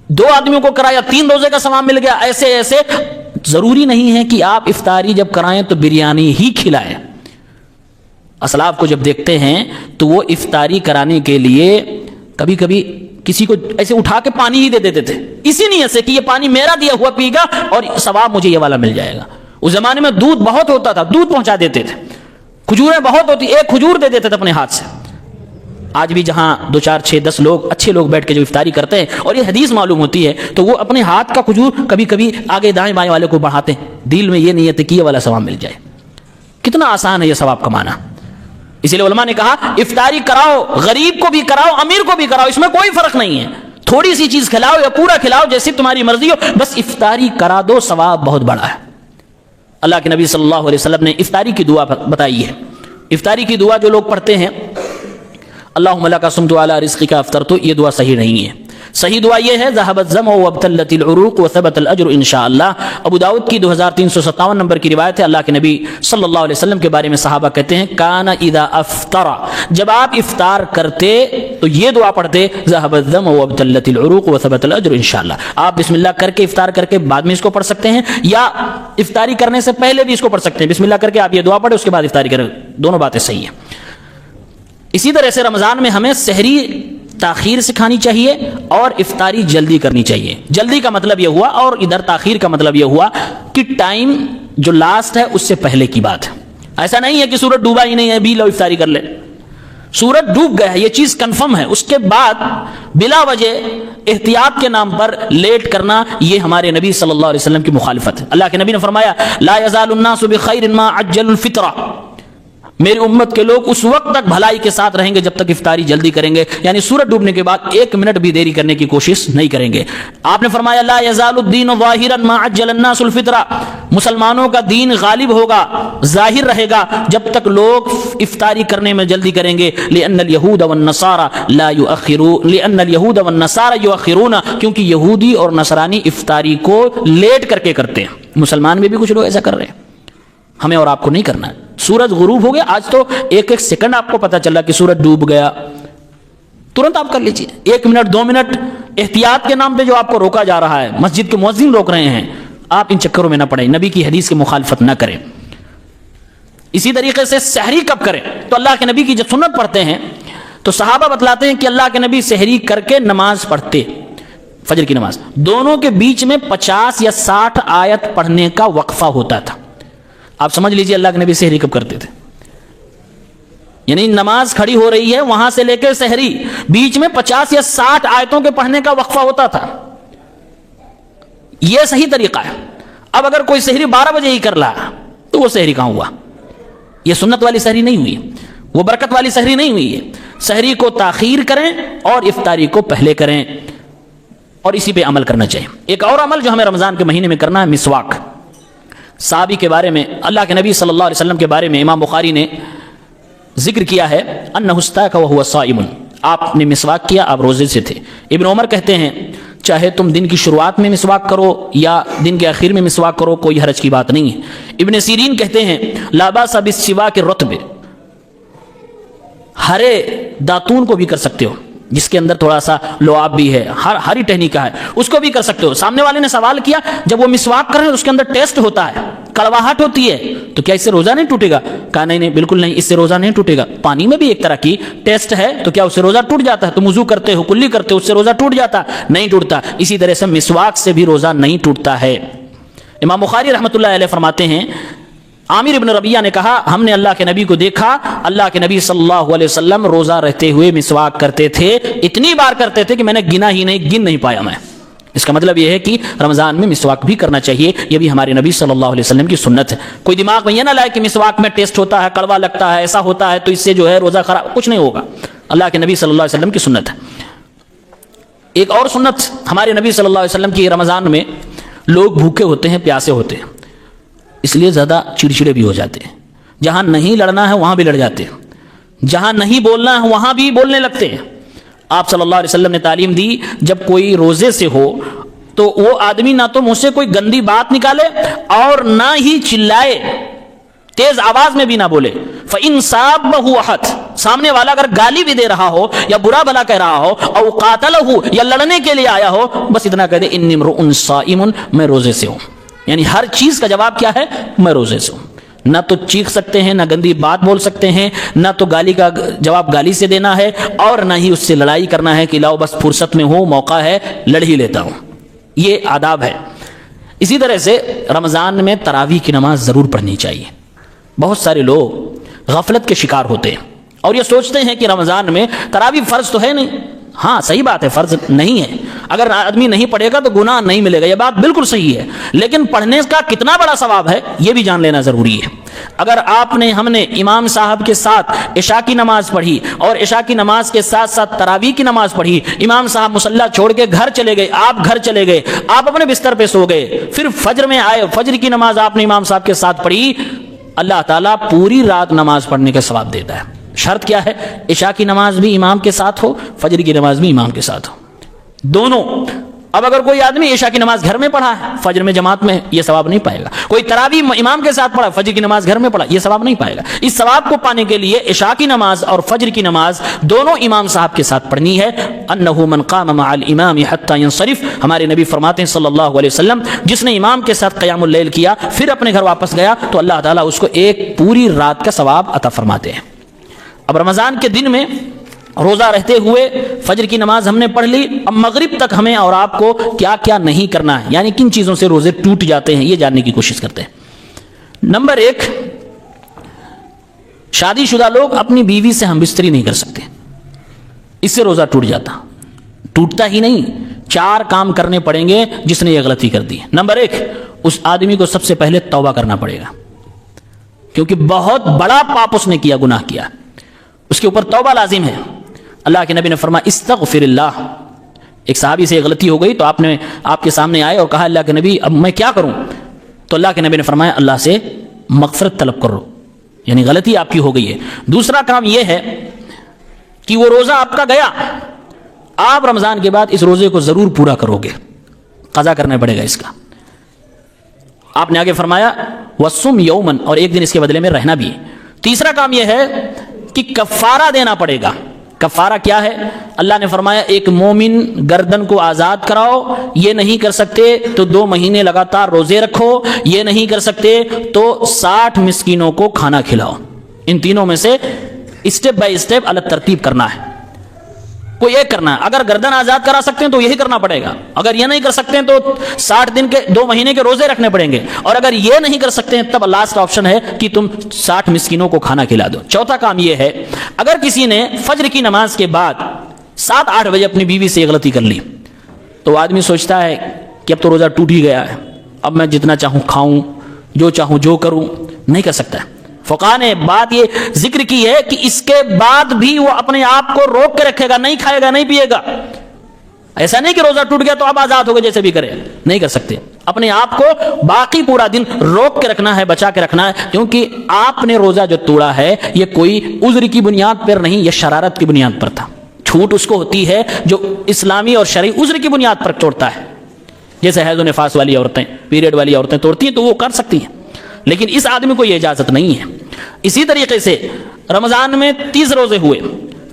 Speaker 1: 2 آدمیوں کو کرایا، 3 روزے کا ثواب مل گیا. ایسے ایسے. ضروری نہیں ہے کہ آپ افطاری جب کرائیں تو بریانی ہی کھلائیں. اسلاف کو جب دیکھتے ہیں تو وہ افطاری کرانے کے لیے کبھی کبھی کسی کو ایسے اٹھا کے پانی ہی دے دیتے تھے، اسی نیت سے کہ یہ پانی میرا دیا ہوا پی گا اور ثواب مجھے یہ والا مل جائے گا. اس زمانے میں دودھ بہت ہوتا تھا، دودھ پہنچا دیتے تھے. کھجوریں بہت ہوتی، ایک کھجور دے دیتے تھے اپنے ہاتھ سے. آج بھی جہاں 2 4 6 10 لوگ اچھے لوگ بیٹھ کے جو افطاری کرتے ہیں اور یہ حدیث معلوم ہوتی ہے تو وہ اپنے ہاتھ کا کھجور کبھی کبھی آگے دائیں بائیں والے کو بڑھاتے ہیں، دل میں یہ نیت ہے کہ یہ والا ثواب مل جائے. کتنا آسان ہے یہ ثواب کمانا. اسی لیے علماء نے کہا افطاری کراؤ، غریب کو بھی کراؤ، امیر کو بھی کراؤ، اس میں کوئی فرق نہیں ہے. تھوڑی سی چیز کھلاؤ یا پورا کھلاؤ، جیسی تمہاری مرضی ہو، بس افطاری کرا دو، ثواب بہت بڑا ہے. اللہ کے نبی صلی اللہ علیہ وسلم نے افطاری کی دعا بتائی ہے. افطاری کی دعا جو لوگ پڑھتے ہیں اللہم لک صمت علی رزقک افطرت، یہ دعا صحیح نہیں ہے. صحیح دعا یہ ہے ذهب الظمأ وابتلت العروق وثبت الاجر انشاءاللہ. ابو داؤد کی 2357 نمبر کی روایت ہے. اللہ کے نبی صلی اللہ علیہ وسلم کے بارے میں صحابہ کہتے ہیں کان اذا افطر، جب آپ افطار کرتے تو یہ دعا پڑھتے ذهب الظمأ وابتلت العروق وثبت الاجر انشاءاللہ. آپ بسم اللہ کر کے افطار کر کے بعد میں اس کو پڑھ سکتے ہیں، یا افطاری کرنے سے پہلے بھی اس کو پڑھ سکتے ہیں. بسم اللہ کر کے آپ یہ دعا پڑھیں، اس کے بعد افطاری کریں، دونوں باتیں صحیح ہیں. اسی طرح سے رمضان میں ہمیں سحری تاخیر سے کھانی چاہیے اور افطاری جلدی کرنی چاہیے. جلدی کا مطلب یہ ہوا اور ادھر تاخیر کا مطلب یہ ہوا کہ ٹائم جو لاسٹ ہے اس سے پہلے کی بات ہے. ایسا نہیں ہے کہ سورج ڈوبا ہی نہیں ہے بھی لو افطاری کر لے. سورج ڈوب گیا ہے، یہ چیز کنفرم ہے، اس کے بعد بلا وجہ احتیاط کے نام پر لیٹ کرنا یہ ہمارے نبی صلی اللہ علیہ وسلم کی مخالفت ہے. اللہ کے نبی نے فرمایا لا یزال الناس بخیر ما عجل الفطرہ، میری امت کے لوگ اس وقت تک بھلائی کے ساتھ رہیں گے جب تک افطاری جلدی کریں گے، یعنی سورج ڈوبنے کے بعد 1 منٹ بھی دیری کرنے کی کوشش نہیں کریں گے۔ آپ نے فرمایا لا یزال الدین ظاہرا ما عجل الناس الفطرہ، مسلمانوں کا دین غالب ہوگا، ظاہر رہے گا جب تک لوگ افطاری کرنے میں جلدی کریں گے۔ لأن اليہود والنصارى لا يؤخرون، لأن اليہود والنصارى يؤخرون، کیونکہ یہودی اور نصرانی افطاری کو لیٹ کر کے کرتے ہیں۔ مسلمان میں بھی کچھ لوگ ایسا کر رہے ہیں، ہمیں اور آپ کو نہیں کرنا ہے۔ سورج غروب ہو گیا، آج تو 1 سیکنڈ آپ کو پتا چلا کہ سورج ڈوب گیا، ترنت آپ کر لیجیے۔ 1 منٹ 2 منٹ احتیاط کے نام پہ جو آپ کو روکا جا رہا ہے، مسجد کے مؤذن روک رہے ہیں، آپ ان چکروں میں نہ پڑیں، نبی کی حدیث کی مخالفت نہ کریں۔ اسی طریقے سے سحری کب کریں؟ تو اللہ کے نبی کی جب سنت پڑھتے ہیں تو صحابہ بتلاتے ہیں کہ اللہ کے نبی سحری کر کے نماز پڑھتے، فجر کی نماز، دونوں کے بیچ میں 50 یا 60 آیت پڑھنے کا وقفہ ہوتا تھا۔ آپ سمجھ لیجئے اللہ کے نبی سحری کب کرتے تھے، یعنی نماز کھڑی ہو رہی ہے وہاں سے لے کے سحری بیچ میں 50 یا 60 آیتوں کے پڑھنے کا وقفہ ہوتا تھا۔ یہ صحیح طریقہ ہے۔ اب اگر کوئی سحری 12 بجے ہی کر رہا تو وہ سحری کہاں ہوا؟ یہ سنت والی سحری نہیں ہوئی، وہ برکت والی سحری نہیں ہوئی ہے۔ سحری کو تاخیر کریں اور افطاری کو پہلے کریں، اور اسی پہ عمل کرنا چاہیے۔ ایک اور عمل جو ہمیں رمضان کے مہینے میں کرنا ہے، مسواک۔ صحابی کے بارے میں، اللہ کے نبی صلی اللہ علیہ وسلم کے بارے میں امام بخاری نے ذکر کیا ہے انہ استاک وهو صائم، آپ نے مسواک کیا، آپ روزے سے تھے۔ ابن عمر کہتے ہیں چاہے تم دن کی شروعات میں مسواک کرو یا دن کے آخر میں مسواک کرو، کوئی حرج کی بات نہیں ہے۔ ابن سیرین کہتے ہیں لا باس بالسواک الرطب، ہرے داتون کو بھی کر سکتے ہو، جس کے اندر تھوڑا سا لعاب بھی ہے، ہری ٹہنی کا ہے، اس کو بھی کر سکتے ہو۔ سامنے والے نے سوال کیا جب وہ مسواک کر رہے ہیں اس کے اندر ٹیسٹ ہوتا ہے، کڑواہٹ ہوتی ہے، تو کیا اس سے روزہ نہیں ٹوٹے گا؟ کہا نہیں بالکل نہیں، اس سے روزہ نہیں ٹوٹے گا۔ پانی میں بھی ایک طرح کی ٹیسٹ ہے، تو کیا اس سے روزہ ٹوٹ جاتا ہے؟ تم وضو کرتے ہو، کلی کرتے ہو، اس سے روزہ ٹوٹ جاتا؟ نہیں ٹوٹتا۔ اسی طرح سے مسواک سے بھی روزہ نہیں ٹوٹتا ہے۔ امام بخاری رحمۃ اللہ علیہ فرماتے ہیں عامر ابن ربیعہ نے کہا ہم نے اللہ کے نبی کو دیکھا، اللہ کے نبی صلی اللہ علیہ وسلم روزہ رہتے ہوئے مسواک کرتے تھے، اتنی بار کرتے تھے کہ میں نے گن نہیں پایا میں۔ اس کا مطلب یہ ہے کہ رمضان میں مسواک بھی کرنا چاہیے، یہ بھی ہمارے نبی صلی اللہ علیہ وسلم کی سنت ہے۔ کوئی دماغ میں یہ نہ لائے کہ مسواک میں ٹیسٹ ہوتا ہے، کڑوا لگتا ہے، ایسا ہوتا ہے تو اس سے جو ہے روزہ خراب، کچھ نہیں ہوگا، اللہ کے نبی صلی اللہ علیہ وسلم کی سنت ہے۔ ایک اور سنت ہمارے نبی صلی اللہ علیہ وسلم کی، رمضان میں لوگ بھوکے ہوتے ہیں، پیاسے ہوتے ہیں، اس لیے زیادہ چڑچڑے بھی ہو جاتے ہیں، جہاں نہیں لڑنا ہے وہاں بھی لڑ جاتے ہیں، جہاں نہیں بولنا ہے وہاں بھی بولنے لگتے ہیں۔ آپ صلی اللہ علیہ وسلم نے تعلیم دی جب کوئی روزے سے ہو تو وہ آدمی نہ تو منہ سے کوئی گندی بات نکالے اور نہ ہی چلائے، تیز آواز میں بھی نہ بولے۔ فَإِن صَابَّهُ أَحَدٌ، سامنے والا اگر گالی بھی دے رہا ہو یا برا بھلا کہہ رہا ہو، او قاتلہ، یا لڑنے کے لیے آیا ہو، بس اتنا کہہ دے انی امرؤ صائم، میں روزے سے ہوں۔ یعنی ہر چیز کا جواب کیا ہے؟ میں روزے سے ہوں۔ نہ تو چیخ سکتے ہیں، نہ گندی بات بول سکتے ہیں، نہ تو گالی کا جواب گالی سے دینا ہے، اور نہ ہی اس سے لڑائی کرنا ہے کہ لاؤ بس فرصت میں ہو، موقع ہے، لڑ ہی لیتا ہوں۔ یہ آداب ہے۔ اسی طرح سے رمضان میں تراویح کی نماز ضرور پڑھنی چاہیے۔ بہت سارے لوگ غفلت کے شکار ہوتے ہیں اور یہ سوچتے ہیں کہ رمضان میں تراویح فرض تو ہے نہیں۔ ہاں صحیح بات ہے، فرض نہیں ہے، اگر آدمی نہیں پڑھے گا تو گناہ نہیں ملے گا، یہ بات بالکل صحیح ہے، لیکن پڑھنے کا کتنا بڑا ثواب ہے یہ بھی جان لینا ضروری ہے۔ اگر ہم نے امام صاحب کے ساتھ عشاء کی نماز پڑھی اور عشاء کی نماز کے ساتھ ساتھ تراویح کی نماز پڑھی، امام صاحب مصلی چھوڑ کے گھر چلے گئے، آپ گھر چلے گئے، آپ اپنے بستر پہ سو گئے، پھر فجر میں آئے، فجر کی نماز آپ نے امام صاحب کے ساتھ پڑھی، اللہ تعالیٰ پوری رات نماز پڑھنے کا ثواب دیتا ہے۔ شرط کیا ہے؟ عشاء کی نماز بھی امام کے ساتھ ہو، فجر کی نماز بھی امام کے ساتھ ہو، دونوں۔ اب اگر کوئی آدمی عشاء کی نماز گھر میں پڑھا ہے، فجر میں جماعت میں، یہ ثواب نہیں پائے گا۔ کوئی تراویح امام کے ساتھ پڑھا، فجر کی نماز گھر میں پڑھا، یہ ثواب نہیں پائے گا۔ اس ثواب کو پانے کے لیے عشاء کی نماز اور فجر کی نماز دونوں امام صاحب کے ساتھ پڑھنی ہے۔ انہ من قام مع الامام حتى ينصرف، ہمارے نبی فرماتے ہیں صلی اللہ علیہ وسلم جس نے امام کے ساتھ قیام اللیل کیا پھر اپنے گھر واپس گیا تو اللہ تعالیٰ اس کو ایک پوری رات کا ثواب عطا فرماتے ہیں۔ اب رمضان کے دن میں روزہ رہتے ہوئے فجر کی نماز ہم نے پڑھ لی، اب مغرب تک ہمیں اور آپ کو کیا کیا نہیں کرنا ہے، یعنی کن چیزوں سے روزے ٹوٹ جاتے ہیں، یہ جاننے کی کوشش کرتے ہیں۔ نمبر 1، شادی شدہ لوگ اپنی بیوی سے ہم بستری نہیں کر سکتے، اس سے روزہ ٹوٹتا ہی نہیں، 4 کام کرنے پڑیں گے جس نے یہ غلطی کر دی۔ نمبر 1، اس آدمی کو سب سے پہلے توبہ کرنا پڑے گا، کیونکہ بہت بڑا پاپ اس نے کیا، گناہ کیا، اس کے اوپر توبہ لازم ہے۔ اللہ کے نبی نے فرمایا استغفر اللہ۔ ایک صحابی سے غلطی ہو گئی تو آپ کے سامنے آئے اور کہا اللہ کے نبی اب میں کیا کروں؟ تو اللہ کے نبی نے فرمایا اللہ سے مغفرت طلب کرو، یعنی غلطی آپ کی ہو گئی ہے۔ دوسرا کام یہ ہے کہ وہ روزہ آپ کا گیا، آپ رمضان کے بعد اس روزے کو ضرور پورا کرو گے، قضا کرنا پڑے گا اس کا۔ آپ نے آگے فرمایا وصم یومن، اور ایک دن اس کے بدلے میں رہنا بھی۔ تیسرا کام یہ ہے کہ کفارہ دینا پڑے گا۔ کفارہ کیا ہے؟ اللہ نے فرمایا ایک مومن گردن کو آزاد کراؤ، یہ نہیں کر سکتے تو 2 مہینے لگاتار روزے رکھو، یہ نہیں کر سکتے تو 60 مسکینوں کو کھانا کھلاؤ۔ ان تینوں میں سے اسٹیپ بائی اسٹیپ الگ ترتیب کرنا ہے، کوئی ایک کرنا ہے۔ اگر گردن آزاد کرا سکتے ہیں تو یہی کرنا پڑے گا، اگر یہ نہیں کر سکتے ہیں تو 60 دن کے 2 مہینے کے روزے رکھنے پڑیں گے، اور اگر یہ نہیں کر سکتے ہیں تب لاسٹ آپشن ہے کہ تم 60 مسکینوں کو کھانا کھلا دو۔ چوتھا کام یہ ہے اگر کسی نے فجر کی نماز کے بعد 7-8 بجے اپنی بیوی سے یہ غلطی کر لی تو آدمی سوچتا ہے کہ اب تو روزہ ٹوٹ ہی گیا ہے، اب میں جتنا چاہوں کھاؤں، جو چاہوں جو کروں، نہیں کر سکتا ہے۔ فقہ نے بات یہ ذکر کی ہے کہ اس کے بعد بھی وہ اپنے آپ کو روک کے رکھے گا، نہیں کھائے گا، نہیں پیے گا۔ ایسا نہیں کہ روزہ ٹوٹ گیا تو اب آزاد ہو گئے جیسے بھی کرے، نہیں کر سکتے۔ اپنے آپ کو باقی پورا دن روک کے رکھنا ہے، بچا کے رکھنا ہے، کیونکہ آپ نے روزہ جو توڑا ہے یہ کوئی عذر کی بنیاد پر نہیں، یہ شرارت کی بنیاد پر تھا۔ چھوٹ اس کو ہوتی ہے جو اسلامی اور شرعی عذر کی بنیاد پر توڑتا ہے، جیسے حیض و نفاس والی عورتیں، پیریڈ والی عورتیں توڑتی ہیں تو وہ کر سکتی ہیں، لیکن اس آدمی کو یہ اجازت نہیں ہے۔ اسی طریقے سے رمضان میں 30 روزے ہوئے،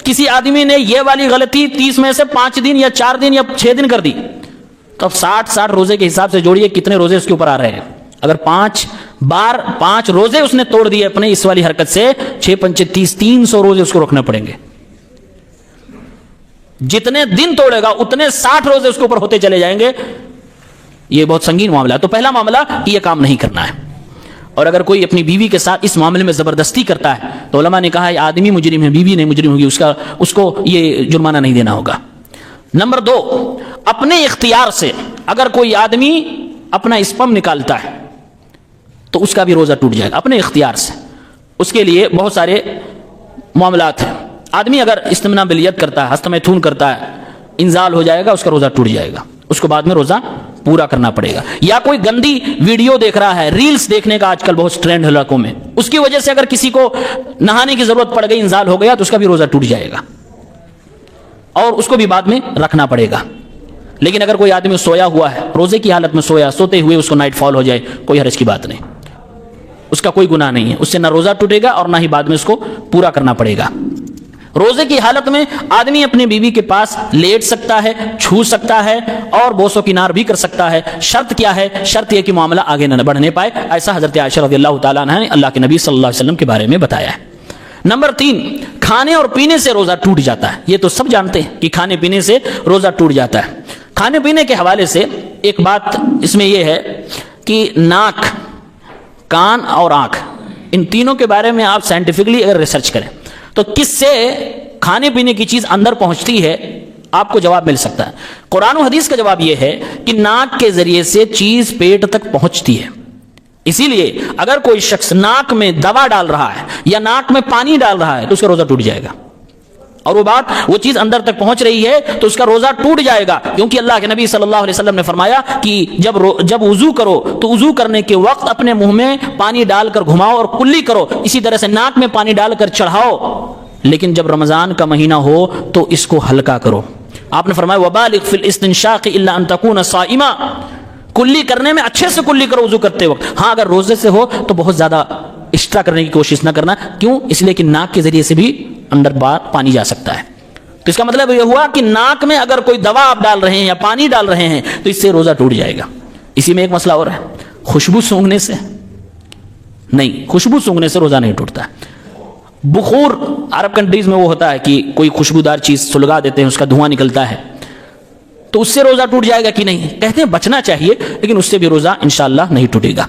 Speaker 1: کسی آدمی نے یہ والی غلطی 30 میں سے 5 دن یا 4 دن یا 6 دن کر دی تو اب 60 روزے کے حساب سے جوڑیے کتنے روزے اس کے اوپر آ رہے ہیں۔ اگر 5 بار 5 روزے اس نے توڑ دیے اپنے اس والی حرکت سے، 6 5 30 300 روزے اس کو رکھنے پڑیں گے۔ جتنے دن توڑے گا اتنے 60 روزے اس کے اوپر ہوتے چلے جائیں گے۔ یہ بہت سنگین معاملہ ہے۔ تو پہلا معاملہ کہ یہ کام نہیں کرنا ہے، اور اگر کوئی اپنی بیوی کے ساتھ اس معاملے میں زبردستی کرتا ہے تو علماء نے کہا یہ آدمی مجرم ہے، بیوی نہیں مجرم ہوگی، اس کو یہ جرمانہ نہیں دینا ہوگا۔ نمبر 2، اپنے اختیار سے اگر کوئی آدمی اپنا اسپم نکالتا ہے تو اس کا بھی روزہ ٹوٹ جائے گا، اپنے اختیار سے۔ اس کے لیے بہت سارے معاملات ہیں۔ آدمی اگر استمناء بالید کرتا ہے، ہستمیتھون کرتا ہے، انزال ہو جائے گا، اس کا روزہ ٹوٹ جائے گا، اس کو بعد میں روزہ پورا کرنا پڑے گا۔ یا کوئی گندی ویڈیو دیکھ رہا ہے، ریلز دیکھنے کا آج کل بہت ٹرینڈ ہے علاقوں میں، اس کی وجہ سے اگر کسی کو نہانے کی ضرورت پڑ گئی، انزال ہو گیا، تو اس کا بھی روزہ ٹوٹ جائے گا اور اس کو بھی بعد میں رکھنا پڑے گا۔ لیکن اگر کوئی آدمی سویا ہوا ہے، روزے کی حالت میں سویا، سوتے ہوئے اس کو نائٹ فال ہو جائے، کوئی حرج کی بات نہیں، اس کا کوئی گناہ نہیں ہے، اس سے نہ روزہ ٹوٹے گا اور نہ ہی بعد میں اس کو پورا کرنا پڑے گا۔ روزے کی حالت میں آدمی اپنی بیوی کے پاس لیٹ سکتا ہے، چھو سکتا ہے اور بوس و کنار بھی کر سکتا ہے۔ شرط کیا ہے؟ شرط یہ کہ معاملہ آگے نہ بڑھنے پائے۔ ایسا حضرت عائشہ رضی اللہ تعالیٰ عنہ نے اللہ کے نبی صلی اللہ علیہ وسلم کے بارے میں بتایا ہے۔ نمبر 3، کھانے اور پینے سے روزہ ٹوٹ جاتا ہے۔ یہ تو سب جانتے ہیں کہ کھانے پینے سے روزہ ٹوٹ جاتا ہے۔ کھانے پینے کے حوالے سے ایک بات اس میں یہ ہے کہ ناک، کان اور آنکھ، ان تینوں کے بارے میں آپ سائنٹیفکلی اگر ریسرچ کریں تو کس سے کھانے پینے کی چیز اندر پہنچتی ہے آپ کو جواب مل سکتا ہے۔ قرآن و حدیث کا جواب یہ ہے کہ ناک کے ذریعے سے چیز پیٹ تک پہنچتی ہے۔ اسی لیے اگر کوئی شخص ناک میں دوا ڈال رہا ہے یا ناک میں پانی ڈال رہا ہے تو اس کا روزہ ٹوٹ جائے گا، اور وہ چیز اندر تک پہنچ رہی ہے تو اس کا روزہ ٹوٹ جائے گا، کیونکہ اللہ کے نبی صلی اللہ علیہ وسلم نے فرمایا کہ جب وضو کرو تو وضو کرنے کے وقت اپنے منہ میں پانی ڈال کر گھماؤ اور کلی کرو، اسی طرح سے ناک میں پانی ڈال کر چڑھاؤ، لیکن جب رمضان کا مہینہ ہو تو اس کو ہلکا کرو۔ آپ نے فرمایا وبالغ فی الاستنشاق الا ان تکون صائما، کلی کرنے میں اچھے سے کلی کرو وضو کرتے وقت۔ ہاں اگر روزے سے ہو تو بہت زیادہ ایکسٹرا کرنے کی کوشش نہ کرنا، کیوں؟ اس لیے کہ ناک کے ذریعے سے بھی اندر باہر پانی جا سکتا ہے۔ تو اس کا مطلب یہ ہوا کہ ناک میں اگر کوئی دوا آپ ڈال رہے ہیں یا پانی ڈال رہے ہیں تو اس سے روزہ ٹوٹ جائے گا۔ اسی میں ایک مسئلہ اور ہے، خوشبو سونگھنے سے نہیں، خوشبو سونگھنے سے روزہ نہیں ٹوٹتا۔ بخور عرب کنٹریز میں وہ ہوتا ہے کہ کوئی خوشبودار چیز سلگا دیتے ہیں، اس کا دھواں نکلتا ہے، تو اس سے روزہ ٹوٹ جائے گا کہ نہیں؟ کہتے ہیں بچنا چاہیے، لیکن اس سے بھی روزہ انشاءاللہ نہیں ٹوٹے گا۔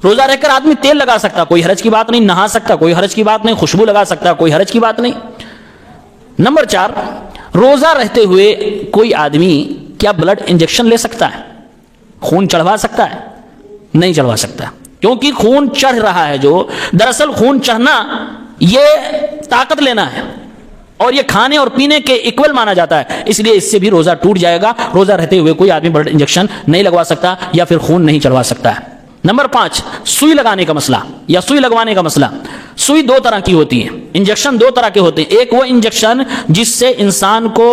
Speaker 1: روزہ رہ کر آدمی تیل لگا سکتا، کوئی حرج کی بات نہیں، نہا سکتا، کوئی حرج کی بات نہیں، خوشبو لگا سکتا، کوئی حرج کی بات نہیں۔ نمبر 4، روزہ رہتے ہوئے کوئی آدمی کیا بلڈ انجیکشن لے سکتا ہے؟ خون چڑھوا سکتا ہے؟ نہیں چڑھوا سکتا۔ کیونکہ خون چڑھ رہا ہے، جو دراصل خون چڑھنا یہ طاقت لینا ہے اور یہ کھانے اور پینے کے ایکول مانا جاتا ہے، اس لیے اس سے بھی روزہ ٹوٹ جائے گا۔ روزہ رہتے ہوئے کوئی آدمی بلڈ انجیکشن نہیں لگوا سکتا یا پھر خون نہیں چڑھوا سکتا ہے۔ نمبر 5، سوئی لگانے کا مسئلہ یا سوئی لگوانے کا مسئلہ۔ سوئی دو طرح کی ہوتی ہے، انجیکشن دو طرح کے ہوتے ہیں۔ ایک وہ انجیکشن جس سے انسان کو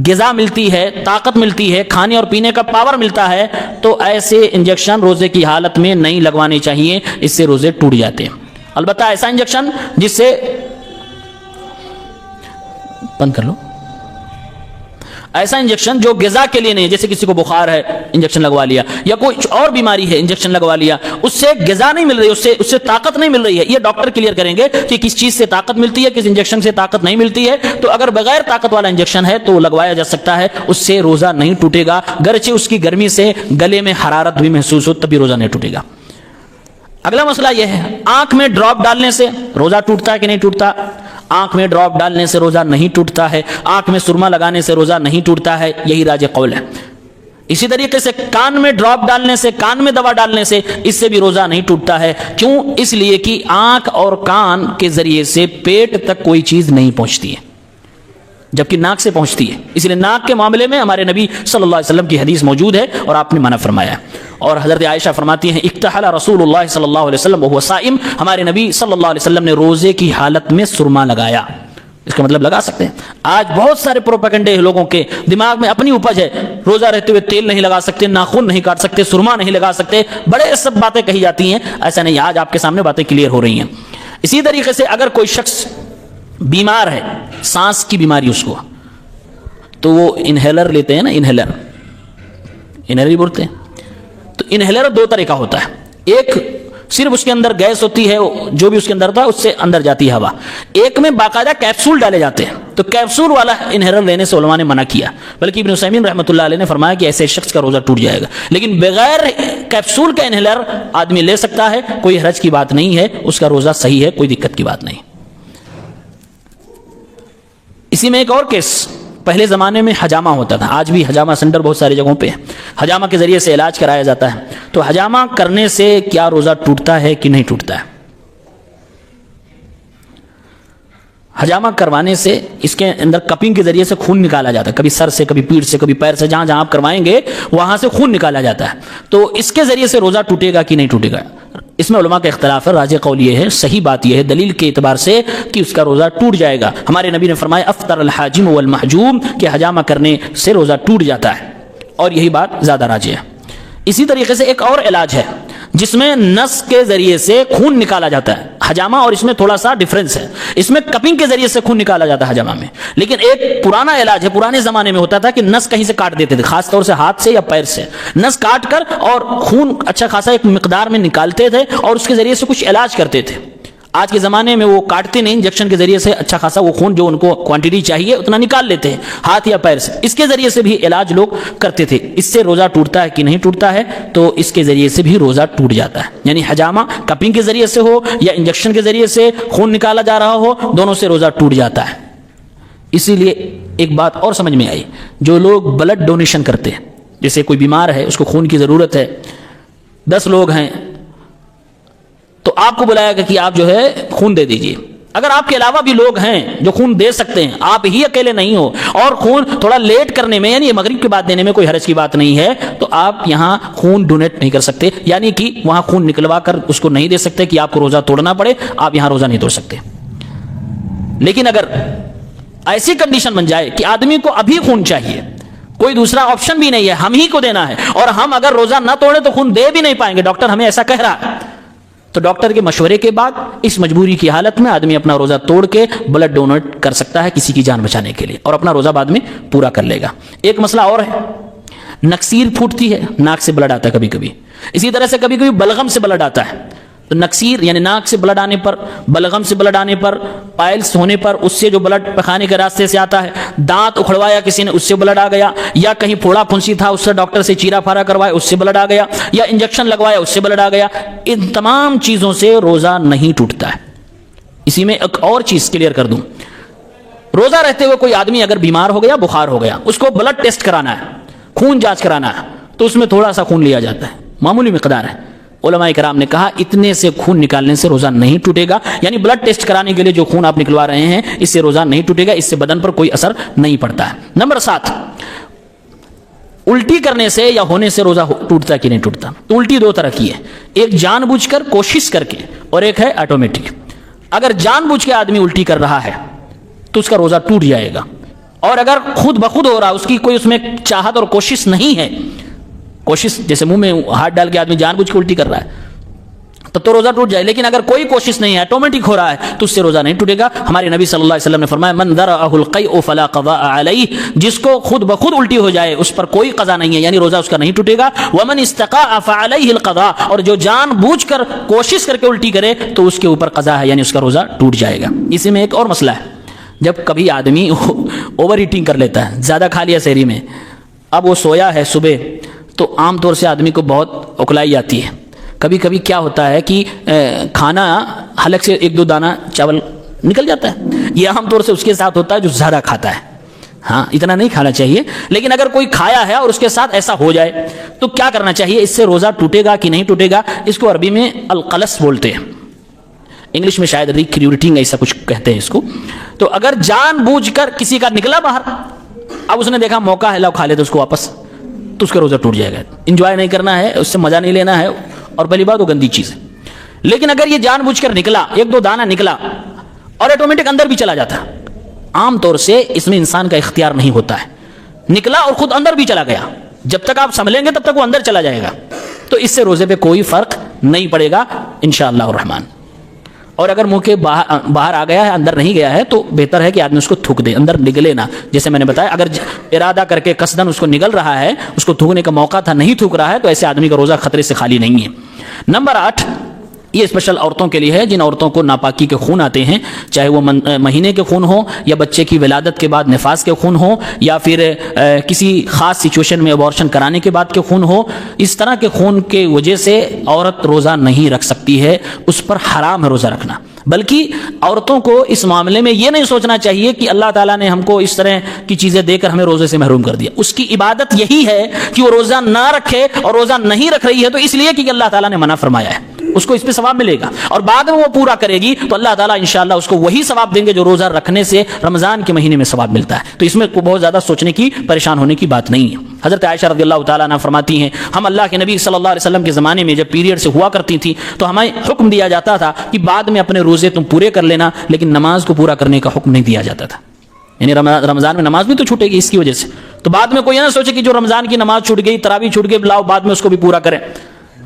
Speaker 1: غذا ملتی ہے، طاقت ملتی ہے، کھانے اور پینے کا پاور ملتا ہے، تو ایسے انجیکشن روزے کی حالت میں نہیں لگوانے چاہیے، اس سے روزے ٹوٹ جاتے ہیں۔ البتہ ایسا انجیکشن جس سے بند کر لو، ایسا انجیکشن جو غذا کے لیے نہیں، جیسے کسی کو بخار ہے انجیکشن لگوا لیا، یا کوئی اور بیماری ہے انجیکشن لگوا لیا، اس سے غذا نہیں مل رہی، اس سے طاقت نہیں مل رہی ہے، یہ ڈاکٹر کلیئر کریں گے کہ کس چیز سے طاقت ملتی ہے، کس انجیکشن سے طاقت نہیں ملتی ہے۔ تو اگر بغیر طاقت والا انجیکشن ہے تو لگوایا جا سکتا ہے، اس سے روزہ نہیں ٹوٹے گا، گرچہ اس کی گرمی سے گلے میں حرارت بھی محسوس ہو تبھی روزہ نہیں ٹوٹے گا۔ اگلا مسئلہ یہ ہے، آنکھ میں ڈراپ ڈالنے سے روزہ ٹوٹتا ہے کہ نہیں ٹوٹتا؟ آنکھ میں ڈراپ ڈالنے سے روزہ نہیں ٹوٹتا ہے، آنکھ میں سرما لگانے سے روزہ نہیں ٹوٹتا ہے، یہی راجح قول ہے۔ اسی طریقے سے کان میں ڈراپ ڈالنے سے، کان میں دوا ڈالنے سے، اس سے بھی روزہ نہیں ٹوٹتا ہے۔ کیوں؟ اس لیے کہ آنکھ اور کان کے ذریعے سے پیٹ تک کوئی چیز نہیں پہنچتی ہے، جبکہ ناک سے پہنچتی ہے۔ اس لیے ناک کے معاملے میں ہمارے نبی صلی اللہ علیہ وسلم کی حدیث موجود ہے اور آپ نے منع فرمایا ہے۔ اور حضرت عائشہ فرماتی ہیں، اکتحل رسول اللہ صلی اللہ علیہ وسلم وهو صائم، ہمارے نبی صلی اللہ علیہ وسلم نے روزے کی حالت میں سرما لگایا۔ اس کا مطلب لگا سکتے ہیں۔ آج بہت سارے پروپیگنڈے لوگوں کے دماغ میں اپنی اپج ہے، روزہ رہتے ہوئے تیل نہیں لگا سکتے، ناخن نہیں کاٹ سکتے، سرما نہیں لگا سکتے، بڑے سب باتیں کہی جاتی ہیں۔ ایسا نہیں، آج آپ کے سامنے باتیں کلیئر ہو رہی ہیں۔ اسی طریقے سے اگر کوئی شخص بیمار ہے، سانس کی بیماری اس کو، تو وہ انہیلر لیتے ہیں نا، انہیلر ہی بولتے ہیں۔ تو انہیلر دو طرح کا ہوتا ہے، ایک صرف اس کے اندر گیس ہوتی ہے، جو بھی اس کے اندر تھا اس سے اندر جاتی ہے ہوا، ایک میں باقاعدہ کیپسول ڈالے جاتے ہیں۔ تو کیپسول والا انہیلر لینے سے علماء نے منع کیا، بلکہ ابن عثیمین رحمۃ اللہ علیہ نے فرمایا کہ ایسے شخص کا روزہ ٹوٹ جائے گا۔ لیکن بغیر کیپسول کا انہیلر آدمی لے سکتا ہے، کوئی حرج کی بات نہیں ہے، اس کا روزہ صحیح ہے، کوئی دقت کی بات نہیں۔ اسی میں ایک اور کیس، پہلے زمانے میں حجامہ ہوتا تھا، آج بھی حجامہ سینٹر بہت ساری جگہوں پہ ہے، حجامہ کے ذریعے سے علاج کرایا جاتا ہے۔ تو حجامہ کرنے سے کیا روزہ ٹوٹتا ہے کہ نہیں ٹوٹتا ہے؟ حجامہ کروانے سے اس کے اندر کپنگ کے ذریعے سے خون نکالا جاتا ہے، کبھی سر سے، کبھی پیٹھ سے، کبھی پیر سے، جہاں جہاں آپ کروائیں گے وہاں سے خون نکالا جاتا ہے۔ تو اس کے ذریعے سے روزہ ٹوٹے گا کہ نہیں ٹوٹے گا؟ اس میں علماء کا اختلاف ہے، راجح قول یہ ہے، صحیح بات یہ ہے دلیل کے اعتبار سے کہ اس کا روزہ ٹوٹ جائے گا۔ ہمارے نبی نے فرمایا افطر الحاجم والمحجوم، کہ حجامہ کرنے سے روزہ ٹوٹ جاتا ہے، اور یہی بات زیادہ راجح ہے۔ اسی طریقے سے ایک اور علاج ہے جس میں نس کے ذریعے سے خون نکالا جاتا ہے، حجامہ اور اس میں تھوڑا سا ڈفرنس ہے، اس میں کپنگ کے ذریعے سے خون نکالا جاتا ہے حجامہ میں، لیکن ایک پرانا علاج ہے، پرانے زمانے میں ہوتا تھا کہ نس کہیں سے کاٹ دیتے تھے، خاص طور سے ہاتھ سے یا پیر سے، نس کاٹ کر اور خون اچھا خاصا ایک مقدار میں نکالتے تھے اور اس کے ذریعے سے کچھ علاج کرتے تھے۔ آج کے زمانے میں وہ کاٹتے نہیں، انجیکشن کے ذریعے سے اچھا خاصا وہ خون جو ان کو کوانٹٹی چاہیے اتنا نکال لیتے ہیں ہاتھ یا پیر سے، اس کے ذریعے سے بھی علاج لوگ کرتے تھے۔ اس سے روزہ ٹوٹتا ہے کہ نہیں ٹوٹتا ہے؟ تو اس کے ذریعے سے بھی روزہ ٹوٹ جاتا ہے، یعنی حجامہ کپنگ کے ذریعے سے ہو یا انجیکشن کے ذریعے سے خون نکالا جا رہا ہو، دونوں سے روزہ ٹوٹ جاتا ہے۔ اسی لیے ایک بات اور سمجھ میں آئی، جو لوگ بلڈ ڈونیشن کرتے ہیں، جیسے کوئی بیمار ہے اس کو خون کی ضرورت ہے، 10 لوگ ہیں تو آپ کو بلایا گیا کہ آپ جو ہے خون دے دیجئے۔ اگر آپ کے علاوہ بھی لوگ ہیں جو خون دے سکتے ہیں، آپ ہی اکیلے نہیں ہو، اور خون تھوڑا لیٹ کرنے میں یعنی مغرب کے بعد دینے میں کوئی حرج کی بات نہیں ہے، تو آپ یہاں خون ڈونیٹ نہیں کر سکتے، یعنی کہ وہاں خون نکلوا کر اس کو نہیں دے سکتے کہ آپ کو روزہ توڑنا پڑے، آپ یہاں روزہ نہیں توڑ سکتے۔ لیکن اگر ایسی کنڈیشن بن جائے کہ آدمی کو ابھی خون چاہیے، کوئی دوسرا آپشن بھی نہیں ہے، ہم ہی کو دینا ہے، اور ہم اگر روزہ نہ توڑے تو خون دے بھی نہیں پائیں گے، ڈاکٹر ہمیں ایسا کہہ رہا ہے، تو ڈاکٹر کے مشورے کے بعد اس مجبوری کی حالت میں آدمی اپنا روزہ توڑ کے بلڈ ڈونیٹ کر سکتا ہے کسی کی جان بچانے کے لیے، اور اپنا روزہ بعد میں پورا کر لے گا۔ ایک مسئلہ اور ہے، نکسیر پھوٹتی ہے، ناک سے بلڈ آتا ہے کبھی کبھی، اسی طرح سے کبھی کبھی بلغم سے بلڈ آتا ہے۔ تو نکسیر یعنی ناک سے بلڈ آنے پر، بلغم سے بلڈ آنے پر، پائلس ہونے پر، اس سے جو بلڈ پخانے کے راستے سے آتا ہے، دانت اکھڑوایا کسی نے اس سے بلڈ آ گیا، یا کہیں پھوڑا پھنسی تھا اس سے ڈاکٹر سے چیرا پھاڑا کروایا اس سے بلڈ آ گیا، یا انجیکشن لگوایا اس سے بلڈ آ گیا، ان تمام چیزوں سے روزہ نہیں ٹوٹتا ہے۔ اسی میں ایک اور چیز کلیئر کر دوں، روزہ رہتے ہوئے کوئی آدمی اگر بیمار ہو گیا، بخار ہو گیا، اس کو بلڈ ٹیسٹ کرانا ہے، خون جانچ کرانا ہے، تو اس میں تھوڑا سا خون لیا جاتا ہے، معمولی مقدار ہے، علماء کرام نے کہا اتنے سے خون نکالنے سے روزہ نہیں ٹوٹے گا، یعنی بلڈ ٹیسٹ کرانے کے لیے جو خون آپ نکلوا رہے ہیں اس سے روزہ نہیں ٹوٹے گا، اس سے بدن پر کوئی اثر نہیں پڑتا ہے۔ نمبر 7، الٹی کرنے سے یا ہونے سے روزہ ٹوٹتا کہ نہیں ٹوٹتا؟ تو الٹی دو طرح کی ہے، ایک جان بوجھ کر کوشش کر کے اور ایک ہے آٹومیٹک۔ اگر جان بوجھ کے آدمی الٹی کر رہا ہے تو اس کا روزہ ٹوٹ جائے گا، اور اگر خود بخود ہو رہا، اس کی کوئی اس میں چاہت اور کوشش نہیں ہے، کوشش جیسے منہ میں ہاتھ ڈال کے آدمی جان بوجھ کے الٹی کر رہا ہے تب تو روزہ ٹوٹ جائے، لیکن اگر کوئی کوشش نہیں ہے، آٹومیٹک ہو رہا ہے تو اس سے روزہ نہیں ٹوٹے گا۔ ہمارے نبی صلی اللہ علیہ وسلم نے فرمایا من ذرأہ القیء فلا قضاء علیہ، جس کو خود بخود الٹی ہو جائے اس پر کوئی قضا نہیں ہے، یعنی روزہ اس کا نہیں ٹوٹے گا۔ ومن استقاء فعلیہ القضاء، اور جو جان بوجھ کر کوشش کر کے الٹی کرے تو اس کے اوپر قضا ہے، یعنی اس کا روزہ ٹوٹ جائے گا۔ اسی میں ایک اور مسئلہ ہے، جب کبھی آدمی اوور ایٹنگ کر لیتا ہے، زیادہ کھا لیا سحری میں، اب وہ سویا ہے صبح، تو عام طور سے آدمی کو بہت اکلائی آتی ہے۔ کبھی کبھی کیا ہوتا ہے کہ کھانا حلق سے ایک دو دانہ چاول نکل جاتا ہے، یہ عام طور سے اس کے ساتھ ہوتا ہے جو زیادہ کھاتا ہے۔ ہاں اتنا نہیں کھانا چاہیے، لیکن اگر کوئی کھایا ہے اور اس کے ساتھ ایسا ہو جائے تو کیا کرنا چاہیے؟ اس سے روزہ ٹوٹے گا کہ نہیں ٹوٹے گا؟ اس کو عربی میں القلس بولتے ہیں، انگلش میں شاید ریکریوٹنگ ایسا کچھ کہتے ہیں اس کو۔ تو اگر جان بوجھ کر کسی کا نکلا باہر، اب اس نے دیکھا موقع ہے، لاؤ کھا لے تو اس کو واپس، تو اس کا روزہ ٹوٹ جائے گا۔ انجوائے نہیں کرنا ہے، اس سے مزہ نہیں لینا ہے، اور پہلی بات وہ گندی چیز ہے۔ لیکن اگر یہ جان بوجھ کر نکلا، ایک دو دانہ نکلا اور آٹومیٹک اندر بھی چلا جاتا، عام طور سے اس میں انسان کا اختیار نہیں ہوتا ہے، نکلا اور خود اندر بھی چلا گیا، جب تک آپ سنبھلیں گے تب تک وہ اندر چلا جائے گا، تو اس سے روزے پہ کوئی فرق نہیں پڑے گا انشاءاللہ الرحمن۔ اور اگر منہ کے باہر آ گیا ہے، اندر نہیں گیا ہے، تو بہتر ہے کہ آدمی اس کو تھوک دے، اندر نگلے نہ۔ جیسے میں نے بتایا، اگر ارادہ کر کے قصدن اس کو نگل رہا ہے، اس کو تھوکنے کا موقع تھا، نہیں تھوک رہا ہے، تو ایسے آدمی کا روزہ خطرے سے خالی نہیں ہے۔ نمبر 8، یہ اسپیشل عورتوں کے لیے ہے، جن عورتوں کو ناپاکی کے خون آتے ہیں، چاہے وہ مہینے کے خون ہو، یا بچے کی ولادت کے بعد نفاس کے خون ہو، یا پھر کسی خاص سچویشن میں ابارشن کرانے کے بعد کے خون ہو، اس طرح کے خون کے وجہ سے عورت روزہ نہیں رکھ سکتی ہے، اس پر حرام ہے روزہ رکھنا۔ بلکہ عورتوں کو اس معاملے میں یہ نہیں سوچنا چاہیے کہ اللہ تعالیٰ نے ہم کو اس طرح کی چیزیں دے کر ہمیں روزے سے محروم کر دیا۔ اس کی عبادت یہی ہے کہ وہ روزہ نہ رکھے، اور روزہ نہیں رکھ رہی ہے تو اس لیے کہ اللہ تعالیٰ نے منع فرمایا ہے، اس کو اس پہ ثواب ملے گا، اور بعد میں وہ پورا کرے گی تو اللہ تعالیٰ انشاءاللہ اس کو وہی ثواب دیں گے جو روزہ رکھنے سے رمضان کے مہینے میں ثواب ملتا ہے۔ تو اس میں بہت زیادہ سوچنے کی، پریشان ہونے کی بات نہیں ہے۔ حضرت عائشہ رضی اللہ تعالیٰ عنہ فرماتی ہیں، ہم اللہ کے نبی صلی اللہ علیہ وسلم کے زمانے میں جب پیریڈ سے ہوا کرتی تھی تو ہمیں حکم دیا جاتا تھا کہ بعد میں اپنے روزے تم پورے کر لینا، لیکن نماز کو پورا کرنے کا حکم نہیں دیا جاتا تھا۔ یعنی رمضان میں نماز بھی تو چھوٹے گی اس کی وجہ سے، تو بعد میں کوئی نہ سوچے کہ جو رمضان کی نماز چھوٹ گئی، تراویح چھوٹ گئی، لاؤ بعد میں اس کو بھی پورا کریں۔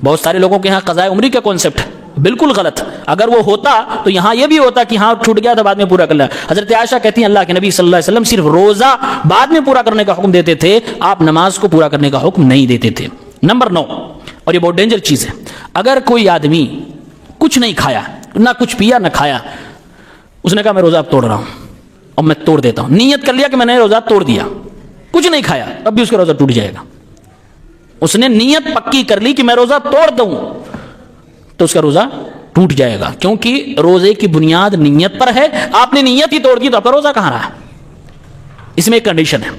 Speaker 1: بہت سارے لوگوں کے یہاں قضاء عمری کا کانسیپٹ ہے، بالکل غلط۔ اگر وہ ہوتا تو یہاں یہ بھی ہوتا کہ ہاں چھوٹ گیا تھا بعد میں پورا کر لیا۔ حضرت عائشہ کہتی ہیں اللہ کے نبی صلی اللہ علیہ وسلم صرف روزہ بعد میں پورا کرنے کا حکم دیتے تھے، آپ نماز کو پورا کرنے کا حکم نہیں دیتے تھے۔ نمبر 9، اور یہ بہت ڈینجر چیز ہے، اگر کوئی آدمی کچھ نہیں کھایا، نہ کچھ پیا نہ کھایا، اس نے کہا میں روزہ اب توڑ رہا ہوں اور میں توڑ دیتا ہوں، نیت کر لیا کہ میں نے روزہ توڑ دیا، کچھ نہیں کھایا، اب بھی اس کا روزہ ٹوٹ جائے گا۔ اس نے نیت پکی کر لی کہ میں روزہ توڑ دوں تو اس کا روزہ ٹوٹ جائے گا، کیونکہ روزے کی بنیاد نیت پر ہے۔ آپ نے نیت ہی توڑ دی تو آپ کا روزہ کہاں رہا؟ اس میں ایک کنڈیشن ہے،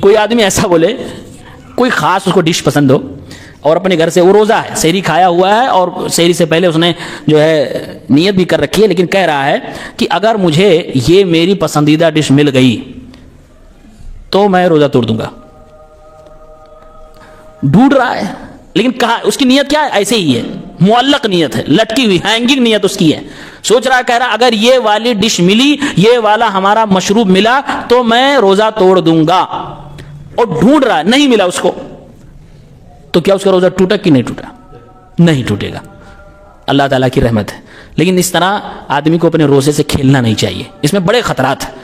Speaker 1: کوئی آدمی ایسا بولے، کوئی خاص اس کو ڈش پسند ہو اور اپنے گھر سے وہ روزہ ہے، سحری کھایا ہوا ہے اور سحری سے پہلے اس نے جو ہے نیت بھی کر رکھی ہے، لیکن کہہ رہا ہے کہ اگر مجھے یہ میری پسندیدہ ڈش مل گئی تو میں روزہ توڑ دوں گا۔ ڈھونڈ رہا ہے، لیکن کہا اس کی نیت کیا ہے؟ ایسے ہی ہے، معلق نیت ہے، لٹکی ہوئی ہینگنگ نیت اس کی ہے، سوچ رہا ہے، کہہ رہا اگر یہ والی ڈش ملی، یہ والا ہمارا مشروب ملا تو میں روزہ توڑ دوں گا، اور ڈھونڈ رہا ہے، نہیں ملا اس کو، تو کیا اس کا روزہ ٹوٹا کہ نہیں ٹوٹا؟ نہیں ٹوٹے گا، اللہ تعالیٰ کی رحمت ہے۔ لیکن اس طرح آدمی کو اپنے روزے سے کھیلنا نہیں چاہیے، اس میں بڑے خطرات ہیں۔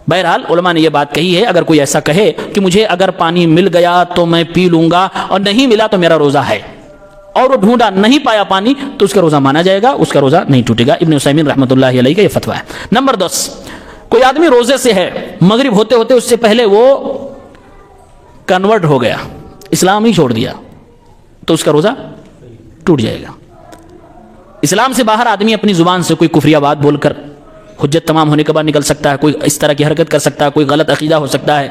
Speaker 1: بہرحال علماء نے یہ بات کہی ہے، اگر کوئی ایسا کہے کہ مجھے اگر پانی مل گیا تو میں پی لوں گا اور نہیں ملا تو میرا روزہ ہے، اور وہ ڈھونڈا نہیں پایا پانی، تو اس کا روزہ مانا جائے گا، اس کا روزہ نہیں ٹوٹے گا۔ ابن عثیمین رحمۃ اللہ علیہ کا یہ فتویٰ ہے۔ نمبر 10، کوئی آدمی روزے سے ہے، مغرب ہوتے ہوتے اس سے پہلے وہ کنورٹ ہو گیا، اسلام ہی چھوڑ دیا، تو اس کا روزہ ٹوٹ جائے گا۔ اسلام سے باہر آدمی اپنی زبان سے کوئی کفریہ بات بول کر حجت تمام ہونے کے بعد نکل سکتا ہے، کوئی اس طرح کی حرکت کر سکتا ہے، کوئی غلط عقیدہ ہو سکتا ہے،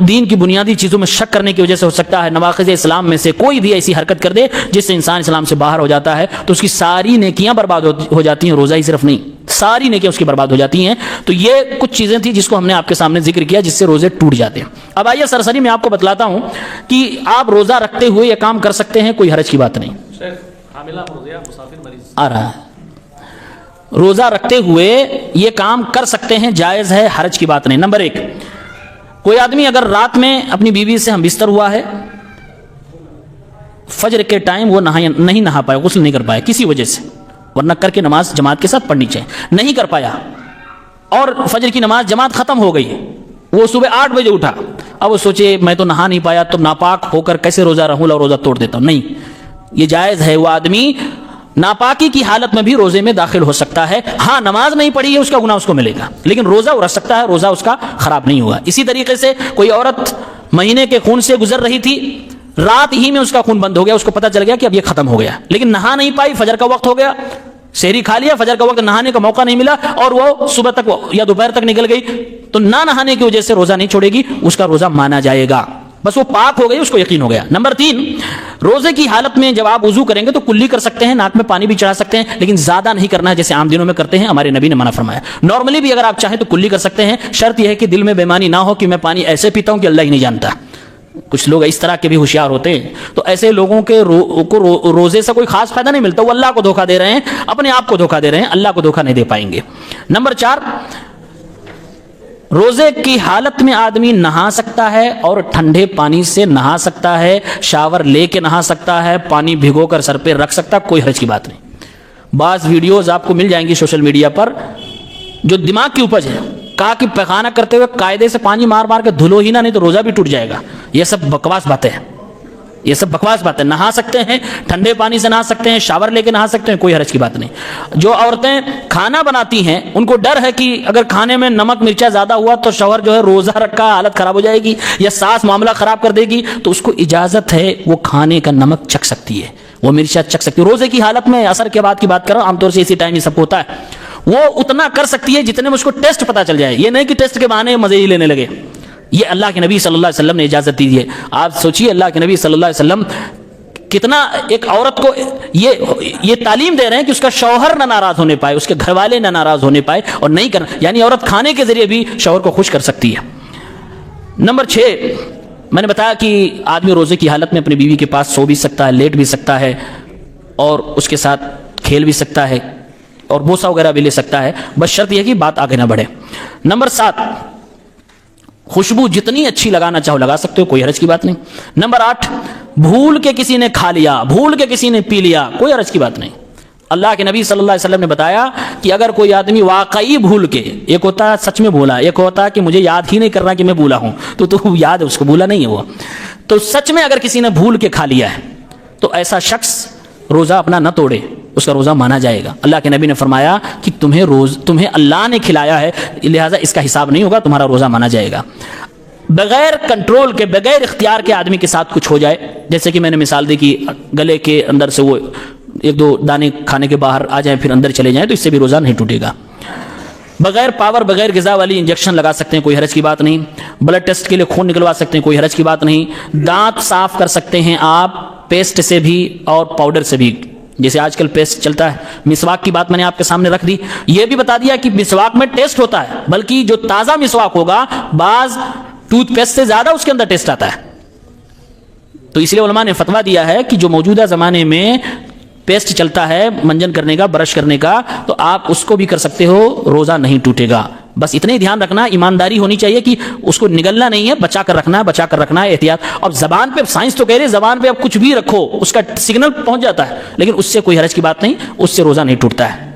Speaker 1: دین کی بنیادی چیزوں میں شک کرنے کی وجہ سے ہو سکتا ہے نواقض اسلام میں سے کوئی بھی ایسی حرکت کر دے جس سے انسان اسلام سے باہر ہو جاتا ہے تو اس کی ساری نیکیاں برباد ہو جاتی ہیں، روزہ ہی صرف نہیں، ساری نیکیاں اس کی برباد ہو جاتی ہیں۔ تو یہ کچھ چیزیں تھیں جس کو ہم نے آپ کے سامنے ذکر کیا جس سے روزے ٹوٹ جاتے ہیں۔ اب آئیے سرسری میں آپ کو بتلاتا ہوں کہ آپ روزہ رکھتے ہوئے یہ کام کر سکتے ہیں، کوئی حرج کی بات نہیں۔ آ رہا ہے، روزہ رکھتے ہوئے یہ کام کر سکتے ہیں، جائز ہے، حرج کی بات نہیں۔ نمبر 1، کوئی آدمی اگر رات میں اپنی بیوی سے ہم بستر ہوا ہے، فجر کے ٹائم وہ نہیں نہا پایا، غسل نہیں کر پایا کسی وجہ سے، ورنہ کر کے نماز جماعت کے ساتھ پڑھنی چاہیے، نہیں کر پایا اور فجر کی نماز جماعت ختم ہو گئی، وہ صبح 8 بجے اٹھا، اب وہ سوچے میں تو نہا نہیں پایا تو ناپاک ہو کر کیسے روزہ رہوں اور روزہ توڑ دیتا ہوں، نہیں، یہ جائز ہے۔ وہ آدمی ناپاکی کی حالت میں بھی روزے میں داخل ہو سکتا ہے، ہاں نماز نہیں پڑھی ہے اس کا گناہ اس کو ملے گا، لیکن روزہ وہ رکھ سکتا ہے، روزہ اس کا خراب نہیں ہوگا۔ اسی طریقے سے کوئی عورت مہینے کے خون سے گزر رہی تھی، رات ہی میں اس کا خون بند ہو گیا، اس کو پتہ چل گیا کہ اب یہ ختم ہو گیا، لیکن نہا نہیں پائی، فجر کا وقت ہو گیا، سحری کھا لیا، فجر کا وقت نہانے کا موقع نہیں ملا اور وہ صبح تک یا دوپہر تک نکل گئی، تو نہ نہانے کی وجہ سے روزہ نہیں چھوڑے گی، اس کا روزہ مانا جائے گا، بس وہ پاک ہو گئی، اس کو یقین ہو گیا۔ نمبر 3، روزے کی حالت میں جب آپ وضو کریں گے تو کلی کر سکتے ہیں، ناک میں پانی بھی چڑھا سکتے ہیں، لیکن زیادہ نہیں کرنا ہے جیسے عام دنوں میں کرتے ہیں، ہمارے نبی نے منع فرمایا۔ نارملی بھی اگر آپ چاہیں تو کلی کر سکتے ہیں، شرط یہ ہے کہ دل میں بےمانی نہ ہو کہ میں پانی ایسے پیتا ہوں کہ اللہ ہی نہیں جانتا۔ کچھ لوگ اس طرح کے بھی ہوشیار ہوتے ہیں، تو ایسے لوگوں کے روزے سے کوئی خاص فائدہ نہیں ملتا، وہ اللہ کو دھوکہ دے رہے ہیں، اپنے آپ کو دھوکہ دے رہے ہیں، اللہ کو دھوکہ نہیں دے پائیں گے۔ نمبر 4، روزے کی حالت میں آدمی نہا سکتا ہے اور ٹھنڈے پانی سے نہا سکتا ہے، شاور لے کے نہا سکتا ہے، پانی بھگو کر سر پہ رکھ سکتا ہے، کوئی حرج کی بات نہیں۔ بعض ویڈیوز آپ کو مل جائیں گی سوشل میڈیا پر جو دماغ کی اپج ہے، کہا کہ پیخانہ کرتے ہوئے قاعدے سے پانی مار مار کے دھلو ہی نہ، نہیں تو روزہ بھی ٹوٹ جائے گا۔ یہ سب بکواس باتیں ہیں، یہ سب بکواس باتیں۔ نہا سکتے ہیں، ٹھنڈے پانی سے نہا سکتے ہیں، شاور لے کے نہا سکتے ہیں، کوئی حرج کی بات نہیں۔ جو عورتیں کھانا بناتی ہیں ان کو ڈر ہے کہ اگر کھانے میں نمک مرچا زیادہ ہوا تو شوہر جو ہے روزہ رکھا حالت خراب ہو جائے گی یا ساس معاملہ خراب کر دے گی، تو اس کو اجازت ہے وہ کھانے کا نمک چکھ سکتی ہے، وہ مرچا چکھ سکتی ہے۔ روزے کی حالت میں عصر کے بعد کی بات کر رہا ہوں، عام طور سے اسی ٹائم یہ سب ہوتا ہے، وہ اتنا کر سکتی ہے جتنے میں اس کو ٹیسٹ پتا چل جائے، یہ نہیں کہ ٹیسٹ کے بہانے مزے ہی لینے لگے۔ یہ اللہ کے نبی صلی اللہ علیہ وسلم نے اجازت دی ہے۔ آپ سوچیے اللہ کے نبی صلی اللہ علیہ وسلم کتنا ایک عورت کو یہ تعلیم دے رہے ہیں کہ اس کا شوہر نہ ناراض ہونے پائے، اس کے گھر والے نہ ناراض ہونے پائے، اور نہیں کرنا، یعنی عورت کھانے کے ذریعے بھی شوہر کو خوش کر سکتی ہے۔ نمبر 6، میں نے بتایا کہ آدمی روزے کی حالت میں اپنی بیوی کے پاس سو بھی سکتا ہے، لیٹ بھی سکتا ہے، اور اس کے ساتھ کھیل بھی سکتا ہے اور بوسہ وغیرہ بھی لے سکتا ہے، بس شرط یہ کہ بات آگے نہ بڑھے۔ نمبر 7، خوشبو جتنی اچھی لگانا چاہو لگا سکتے ہو، کوئی حرج کی بات نہیں۔ نمبر 8، بھول کے کسی نے کھا لیا، بھول کے کسی نے پی لیا، کوئی حرج کی بات نہیں۔ اللہ کے نبی صلی اللہ علیہ وسلم نے بتایا کہ اگر کوئی آدمی واقعی بھول کے، ایک ہوتا ہے سچ میں بھولا، ایک ہوتا ہے کہ مجھے یاد ہی نہیں کر رہا کہ میں بھولا ہوں، تو یاد ہے اس کو، بھولا نہیں ہے وہ، تو سچ میں اگر کسی نے بھول کے کھا لیا ہے تو ایسا شخص روزہ اپنا نہ توڑے، اس کا روزہ مانا جائے گا۔ اللہ کے نبی نے فرمایا کہ تمہیں اللہ نے کھلایا ہے، لہٰذا اس کا حساب نہیں ہوگا، تمہارا روزہ مانا جائے گا۔ بغیر کنٹرول کے، بغیر اختیار کے آدمی کے ساتھ کچھ ہو جائے، جیسے کہ میں نے مثال دی کہ گلے کے اندر سے وہ 1-2 دانے کھانے کے باہر آ جائیں پھر اندر چلے جائیں، تو اس سے بھی روزہ نہیں ٹوٹے گا۔ بغیر پاور، بغیر غذا والی انجیکشن لگا سکتے ہیں، کوئی حرج کی بات نہیں۔ بلڈ ٹیسٹ کے لیے خون نکلوا سکتے ہیں، کوئی حرج کی بات نہیں۔ دانت صاف کر سکتے ہیں آپ پیسٹ سے بھی اور پاؤڈر سے بھی، جیسے آج کل پیسٹ چلتا ہے۔ مسواک کی بات میں نے آپ کے سامنے رکھ دی، یہ بھی بتا دیا کہ مسواک میں ٹیسٹ ہوتا ہے، بلکہ جو تازہ مسواک ہوگا بعض ٹوتھ پیسٹ سے زیادہ اس کے اندر ٹیسٹ آتا ہے، تو اس لیے علماء نے فتویٰ دیا ہے کہ جو موجودہ زمانے میں پیسٹ چلتا ہے منجن کرنے کا، برش کرنے کا، تو آپ اس کو بھی کر سکتے ہو، روزہ نہیں ٹوٹے گا۔ بس اتنا ہی دھیان رکھنا، ایمانداری ہونی چاہیے کہ اس کو نگلنا نہیں ہے، بچا کر رکھنا ہے، بچا کر رکھنا ہے، احتیاط۔ اور زبان پہ سائنس تو کہہ رہے زبان پہ اب کچھ بھی رکھو اس کا سگنل پہنچ جاتا ہے، لیکن اس سے کوئی حرج کی بات نہیں، اس سے روزہ نہیں ٹوٹتا ہے۔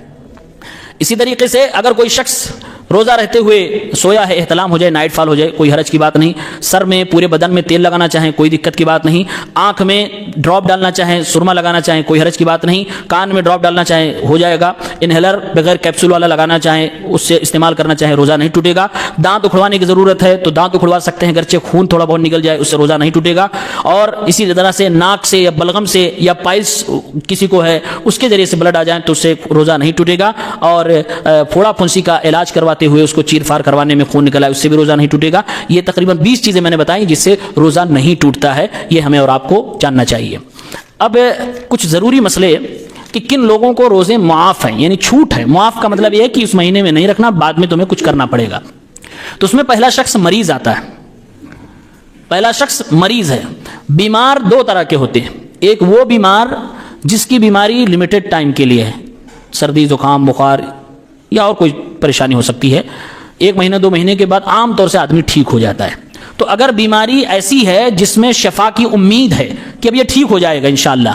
Speaker 1: اسی طریقے سے اگر کوئی شخص روزہ رہتے ہوئے سویا ہے، احتلام ہو جائے، نائٹ فال ہو جائے، کوئی حرج کی بات نہیں۔ سر میں، پورے بدن میں تیل لگانا چاہیں، کوئی دقت کی بات نہیں۔ آنکھ میں ڈراپ ڈالنا چاہیں، سرما لگانا چاہیں، کوئی حرج کی بات نہیں۔ کان میں ڈراپ ڈالنا چاہیں، ہو جائے گا۔ انہیلر بغیر کیپسول والا لگانا چاہیں، اس سے استعمال کرنا چاہیں، روزہ نہیں ٹوٹے گا۔ دانت اکھڑوانے کی ضرورت ہے تو دانت اکھڑوا سکتے ہیں، گرچہ خون تھوڑا بہت نکل جائے، اس سے روزہ نہیں ٹوٹے گا۔ اور اسی طرح سے ناک سے یا بلغم سے یا پائلس کسی کو ہے، اس کے ذریعے سے بلڈ آ جائیں تو اس سے روزہ نہیں ٹوٹے گا۔ اور پھوڑا پھنسی کا علاج کرواتے دباتے ہوئے اس کو چیر فار کروانے میں خون نکلا ہے اس سے بھی روزہ نہیں ٹوٹے گا. یہ تقریباً 20 چیزیں میں نے بتائی جس سے روزہ نہیں ٹوٹتا ہے. یہ ہمیں اور آپ کو جاننا چاہیے. اب کچھ ضروری مسئلے کہ کن لوگوں کو روزے معاف ہیں, یعنی چھوٹ ہے. معاف کا مطلب یہ ہے کہ اس مہینے میں نہیں رکھنا, بعد میں تمہیں کچھ کرنا پڑے گا. تو اس میں پہلا شخص مریض آتا ہے. پہلا شخص مریض ہے. بیمار دو طرح کے ہوتے ہیں. ایک وہ بیمار جس کی بیماری لمیٹڈ ٹائم کے لیے ہے, سردی زکام بخار یا اور کوئی پریشانی ہو سکتی ہے, 1 مہینہ 2 مہینے کے بعد عام طور سے آدمی ٹھیک ہو جاتا ہے. تو اگر بیماری ایسی ہے جس میں شفا کی امید ہے کہ اب یہ ٹھیک ہو جائے گا انشاءاللہ,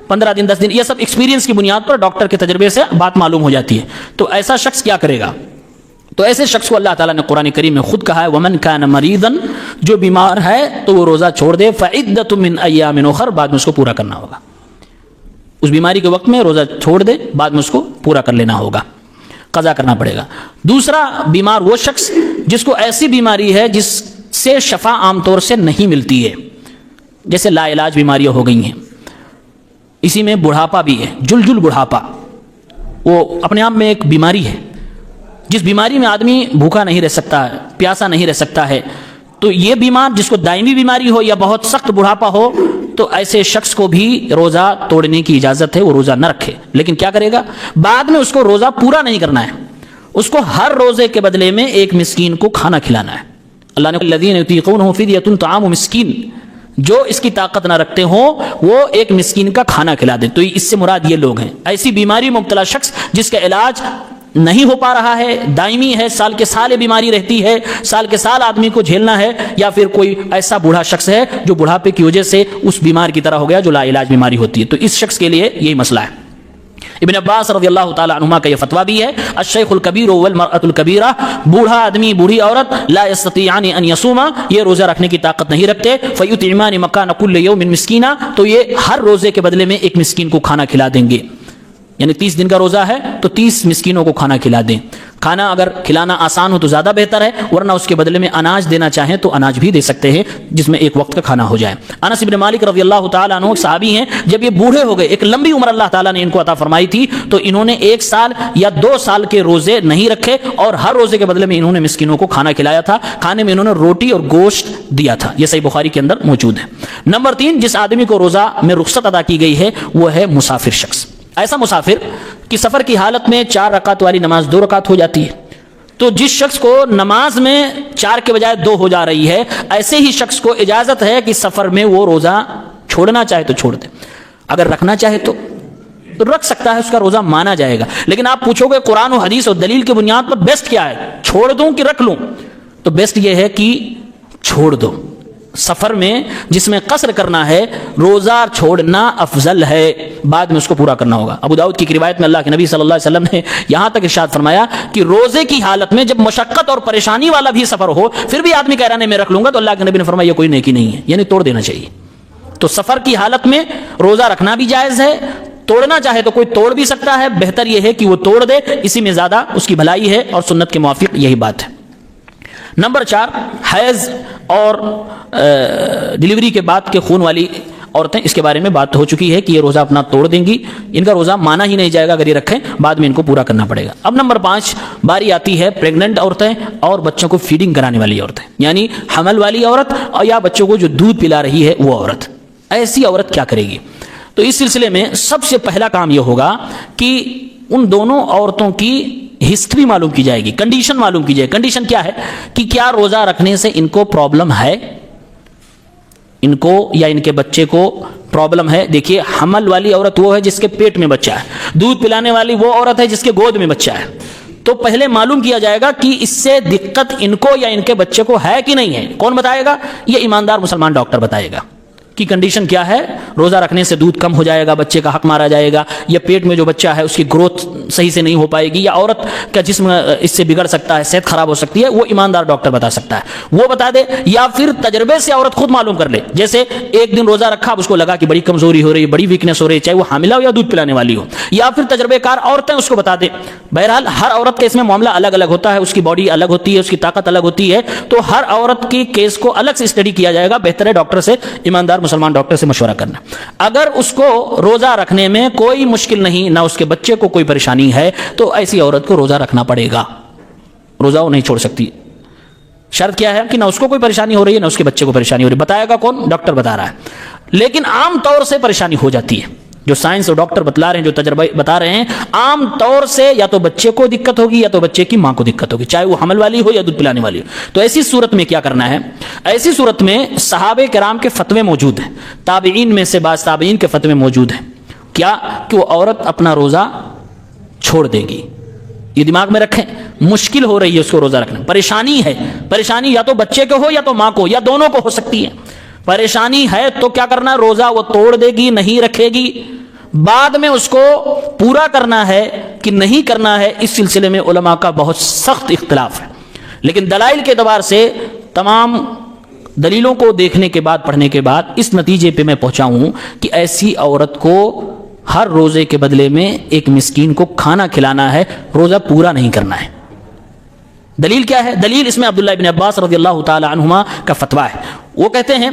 Speaker 1: 15 دن 10 دن, یہ سب ایکسپیرینس کی بنیاد پر ڈاکٹر کے تجربے سے بات معلوم ہو جاتی ہے, تو ایسا شخص کیا کرے گا؟ تو ایسے شخص کو اللہ تعالیٰ نے قرآن کریم میں خود کہا ہے وَمَنْ كَانَ مَرِيضًا, جو بیمار ہے تو وہ روزہ چھوڑ دے, فَعِدَّةٌ مِّنْ أَيَّامٍ أُخَرَ, بعد میں اس کو پورا کرنا ہوگا. اس بیماری کے وقت میں روزہ چھوڑ دے, بعد میں اس کو پورا کر لینا ہوگا, قضا کرنا پڑے گا. دوسرا بیمار وہ شخص جس کو ایسی بیماری ہے جس سے شفا عام طور سے نہیں ملتی ہے, جیسے لا علاج بیماریاں ہو گئی ہیں. اسی میں بڑھاپا بھی ہے, جل بڑھاپا, وہ اپنے آپ میں ایک بیماری ہے. جس بیماری میں آدمی بھوکا نہیں رہ سکتا ہے, پیاسا نہیں رہ سکتا ہے, تو یہ بیمار جس کو دائمی بیماری ہو یا بہت سخت بڑھاپا ہو, تو ایسے شخص کو بھی روزہ توڑنے کی اجازت ہے, وہ روزہ نہ رکھے. لیکن کیا کرے گا؟ بعد میں اس کو روزہ پورا نہیں کرنا ہے, اس کو ہر روزے کے بدلے میں ایک مسکین کو کھانا کھلانا ہے. اللہ نے الذین یطیقونہ فدیۃ طعام مسکین, جو اس کی طاقت نہ رکھتے ہوں وہ ایک مسکین کا کھانا کھلا دیں. تو اس سے مراد یہ لوگ ہیں, ایسی بیماری مبتلا شخص جس کا علاج نہیں ہو پا رہا ہے, دائمی ہے, سال کے سال بیماری رہتی ہے, سال کے سال آدمی کو جھیلنا ہے, یا پھر کوئی ایسا بوڑھا شخص ہے جو بڑھاپے کی وجہ سے اس بیمار کی طرح ہو گیا جو لا علاج بیماری ہوتی ہے. تو اس شخص کے لیے یہی مسئلہ ہے. ابن عباس رضی اللہ تعالی عنہما کا یہ فتویٰ بھی ہے, الشیخ الکبیر والمرأۃ الکبیرہ, بوڑھا آدمی بوڑھی عورت, لا یستطیعان ان یصوما, یہ روزہ رکھنے کی طاقت نہیں رکھتے, فیطعمان مکان کل یوم مسکینا, تو یہ ہر روزے کے بدلے میں ایک مسکین کو کھانا کھلا دیں گے. یعنی 30 دن کا روزہ ہے تو 30 مسکینوں کو کھانا کھلا دیں. کھانا اگر کھلانا آسان ہو تو زیادہ بہتر ہے, ورنہ اس کے بدلے میں اناج دینا چاہیں تو اناج بھی دے سکتے ہیں جس میں ایک وقت کا کھانا ہو جائے. انس بن مالک رضی اللہ تعالیٰ عنہ صحابی ہیں, جب یہ بوڑھے ہو گئے, ایک لمبی عمر اللہ تعالیٰ نے ان کو عطا فرمائی تھی, تو انہوں نے 1 سال یا 2 سال کے روزے نہیں رکھے, اور ہر روزے کے بدلے میں انہوں نے مسکینوں کو کھانا کھلایا تھا. کھانے میں انہوں نے روٹی اور گوشت دیا تھا. یہ صحیح بخاری کے اندر موجود ہے. نمبر 3, جس آدمی کو روزہ میں رخصت ادا کی گئی ہے وہ ہے مسافر شخص. ایسا مسافر کہ سفر کی حالت میں 4 رکعت والی نماز 2 رکعت ہو جاتی ہے, تو جس شخص کو نماز میں 4 کے بجائے 2 ہو جا رہی ہے, ایسے ہی شخص کو اجازت ہے کہ سفر میں وہ روزہ چھوڑنا چاہے تو چھوڑ دے, اگر رکھنا چاہے تو رکھ سکتا ہے, اس کا روزہ مانا جائے گا. لیکن آپ پوچھو گے قرآن و حدیث اور دلیل کی بنیاد پر بیسٹ کیا ہے, چھوڑ دوں کہ رکھ لوں؟ تو بیسٹ یہ ہے کہ چھوڑ دو. سفر میں جس میں قصر کرنا ہے, روزہ چھوڑنا افضل ہے, بعد میں اس کو پورا کرنا ہوگا. ابو داؤد کی روایت میں اللہ کے نبی صلی اللہ علیہ وسلم نے یہاں تک ارشاد فرمایا کہ روزے کی حالت میں جب مشقت اور پریشانی والا بھی سفر ہو, پھر بھی آدمی کہہ رہا ہے میں رکھ لوں گا, تو اللہ کے نبی نے فرمایا یہ کوئی نیکی نہیں ہے, یعنی توڑ دینا چاہیے. تو سفر کی حالت میں روزہ رکھنا بھی جائز ہے, توڑنا چاہے تو کوئی توڑ بھی سکتا ہے, بہتر یہ ہے کہ وہ توڑ دے, اسی میں زیادہ اس کی بھلائی ہے, اور سنت کے موافق یہی بات ہے. نمبر 4, حیض اور ڈلیوری کے بعد کے خون والی عورتیں, اس کے بارے میں بات ہو چکی ہے کہ یہ روزہ اپنا توڑ دیں گی, ان کا روزہ مانا ہی نہیں جائے گا اگر یہ رکھیں, بعد میں ان کو پورا کرنا پڑے گا. اب نمبر 5 باری آتی ہے پریگننٹ عورتیں اور بچوں کو فیڈنگ کرانے والی عورتیں, یعنی حمل والی عورت اور یا بچوں کو جو دودھ پلا رہی ہے وہ عورت. ایسی عورت کیا کرے گی؟ تو اس سلسلے میں سب سے پہلا کام یہ ہوگا کہ ان دونوں عورتوں کی ہسٹری معلوم کی جائے گی, کنڈیشن معلوم کی جائے. کنڈیشن کیا ہے کہ کیا روزہ رکھنے سے ان کو پرابلم ہے, ان کو یا ان کے بچے کو پرابلم ہے. دیکھیے, حمل والی عورت وہ ہے جس کے پیٹ میں بچہ ہے, دودھ پلانے والی وہ عورت ہے جس کے گود میں بچہ ہے. تو پہلے معلوم کیا جائے گا کہ اس سے دقت ان کو یا ان کے بچے کو ہے کہ نہیں ہے. کون بتائے گا؟ یہ ایماندار مسلمان ڈاکٹر بتائے گا کہ کنڈیشن کیا ہے, روزہ رکھنے سے دودھ کم ہو جائے گا, بچے کا حق مارا جائے گا, یا پیٹ میں جو بچہ ہے اس کی گروتھ صحیح سے نہیں ہو پائے گی, یا عورت کا جسم اس سے بگڑ سکتا ہے, صحت خراب ہو سکتی ہے. وہ ایماندار ڈاکٹر بتا سکتا ہے, وہ بتا دے. یا پھر تجربے سے عورت خود معلوم کر لے, جیسے ایک دن روزہ رکھا, اب اس کو لگا کہ بڑی کمزوری ہو رہی ہے, بڑی ویکنیس ہو رہی ہے, چاہے وہ حاملہ ہو یا دودھ پلانے والی ہو, یا پھر تجربے کار عورتیں اس کو بتا دیں. بہرحال ہر عورت کا اس میں معاملہ الگ الگ ہوتا ہے, اس کی باڈی الگ ہوتی ہے, اس کی طاقت الگ ہوتی ہے, تو ہر عورت کی کیس کو الگ سے اسٹڈی کیا جائے گا. بہتر ہے ڈاکٹر سے, ایماندار مسلمان ڈاکٹر سے مشورہ کرنا. اگر اس کو روزہ رکھنے میں کوئی مشکل نہیں, نہ اس کے بچے کو کوئی پریشانی ہے, تو ایسی عورت کو روزہ رکھنا پڑے گا. روزہ وہ نہیں چھوڑ سکتی. شرط کیا ہے کہ نہ اس کو کوئی پریشانی ہو رہی ہے نہ اس کے بچے کو پریشانی ہو رہی ہے. بتائے گا کون؟ ڈاکٹر بتا رہا ہے. لیکن عام طور سے پریشانی ہو جاتی ہے. جو سائنس اور ڈاکٹر بتلا رہے ہیں, جو تجربہ بتا رہے ہیں, عام طور سے یا تو بچے کو دقت ہوگی یا تو بچے کی ماں کو دقت ہوگی, چاہے وہ حمل والی ہو یا دودھ پلانے والی ہو. تو ایسی صورت میں کیا کرنا ہے؟ ایسی صورت میں صحابہ کرام کے فتوے موجود ہیں, تابعین میں سے بعض تابعین کے فتوے موجود ہیں. کیا کہ وہ عورت اپنا روزہ چھوڑ دے گی. یہ دماغ میں رکھیں, مشکل ہو رہی ہے اس کو روزہ رکھنا, پریشانی ہے. پریشانی یا تو بچے کو ہو یا تو ماں کو یا دونوں کو ہو سکتی ہے. پریشانی ہے تو کیا کرنا ہے؟ روزہ وہ توڑ دے گی, نہیں رکھے گی. بعد میں اس کو پورا کرنا ہے کہ نہیں کرنا ہے, اس سلسلے میں علماء کا بہت سخت اختلاف ہے. لیکن دلائل کے اعتبار سے تمام دلیلوں کو دیکھنے کے بعد, پڑھنے کے بعد اس نتیجے پہ میں پہنچا ہوں کہ ایسی عورت کو ہر روزے کے بدلے میں ایک مسکین کو کھانا کھلانا ہے, روزہ پورا نہیں کرنا ہے. دلیل کیا ہے؟ دلیل اس میں عبداللہ ابن عباس رضی اللہ تعالی عنہما کا فتویٰ ہے. وہ کہتے ہیں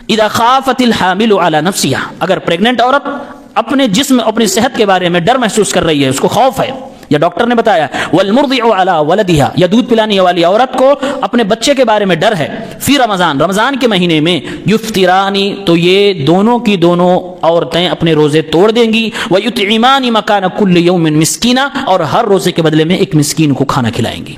Speaker 1: اذا خافت الحامل علی نفسها, اگر پریگننٹ عورت اپنے جسم, اپنی صحت کے بارے میں ڈر محسوس کر رہی ہے, اس کو خوف ہے, یا ڈاکٹر نے بتایا, والمرضع علی ولدها, یا دودھ پلانے والی عورت کو اپنے بچے کے بارے میں ڈر ہے, فی رمضان, رمضان کے مہینے میں, یفطرانی, تو یہ دونوں کی دونوں عورتیں اپنے روزے توڑ دیں گی, ویطعمان مکان کل یوم مسکینا, اور ہر روزے کے بدلے میں ایک مسکین کو کھانا کھلائیں گی.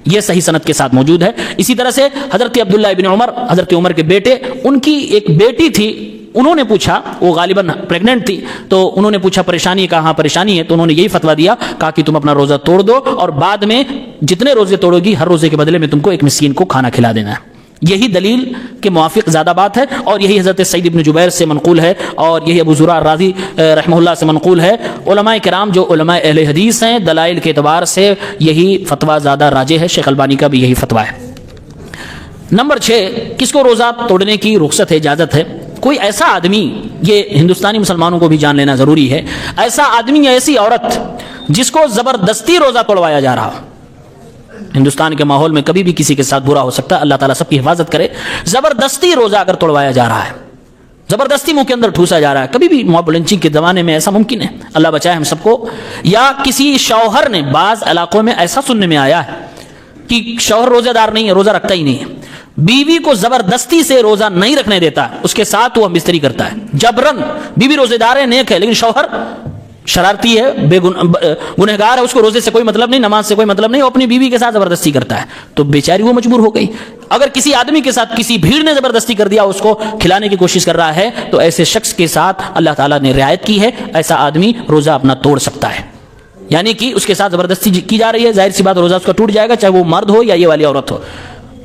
Speaker 1: یہ صحیح سند کے ساتھ موجود ہے. اسی طرح سے حضرت عبداللہ ابن عمر, حضرت عمر کے بیٹے, ان کی ایک بیٹی تھی, انہوں نے پوچھا, وہ غالباً پریگننٹ تھی, تو انہوں نے پوچھا پریشانی, کہاں پریشانی ہے, تو انہوں نے یہی فتویٰ دیا, کہا کہ تم اپنا روزہ توڑ دو اور بعد میں جتنے روزے توڑو گی ہر روزے کے بدلے میں تم کو ایک مسکین کو کھانا کھلا دینا ہے. یہی دلیل کے موافق زیادہ بات ہے, اور یہی حضرت سعید ابن جبیر سے منقول ہے, اور یہی ابو زرع راضی رحمہ اللہ سے منقول ہے. علماء کرام جو علماء اہل حدیث ہیں, دلائل کے اعتبار سے یہی فتویٰ زیادہ راجح ہے. شیخ البانی کا بھی یہی فتویٰ ہے. نمبر 6, کس کو روزہ توڑنے کی رخصت ہے, اجازت ہے؟ کوئی ایسا آدمی, یہ ہندوستانی مسلمانوں کو بھی جان لینا ضروری ہے, ایسا آدمی یا ایسی عورت جس کو زبردستی روزہ توڑوایا جا رہا ہو. ہندوستان کے ماحول میں کبھی بھی کسی کے ساتھ برا ہو سکتا ہے, اللہ تعالیٰ سب کی حفاظت کرے. زبردستی روزہ اگر توڑوایا جا رہا ہے, زبردستی منہ کے اندر ٹھوسا جا رہا ہے, کبھی بھی موب لنچنگ کے زمانے میں ایسا ممکن ہے, اللہ بچائے ہم سب کو. یا کسی شوہر نے, بعض علاقوں میں ایسا سننے میں آیا ہے کہ شوہر روزہ دار نہیں ہے, روزہ رکھتا ہی نہیں ہے, بیوی کو زبردستی سے روزہ نہیں رکھنے دیتا, اس کے ساتھ وہ مستری کرتا ہے جبرن. بیوی روزے دار ہے, نیک ہے, لیکن شوہر شرارتی ہے, گنہگار ہے, اس کو روزے سے کوئی مطلب نہیں, نماز سے کوئی مطلب نہیں, وہ اپنی بیوی کے ساتھ زبردستی کرتا ہے, تو بیچاری وہ مجبور ہو گئی. اگر کسی آدمی کے ساتھ کسی بھیڑ نے زبردستی کر دیا, اس کو کھلانے کی کوشش کر رہا ہے, تو ایسے شخص کے ساتھ اللہ تعالیٰ نے رعایت کی ہے, ایسا آدمی روزہ اپنا توڑ سکتا ہے. یعنی کہ اس کے ساتھ زبردستی کی جا رہی ہے, ظاہر سی بات روزہ اس کا ٹوٹ جائے گا, چاہے وہ مرد ہو یا یہ والی عورت ہو.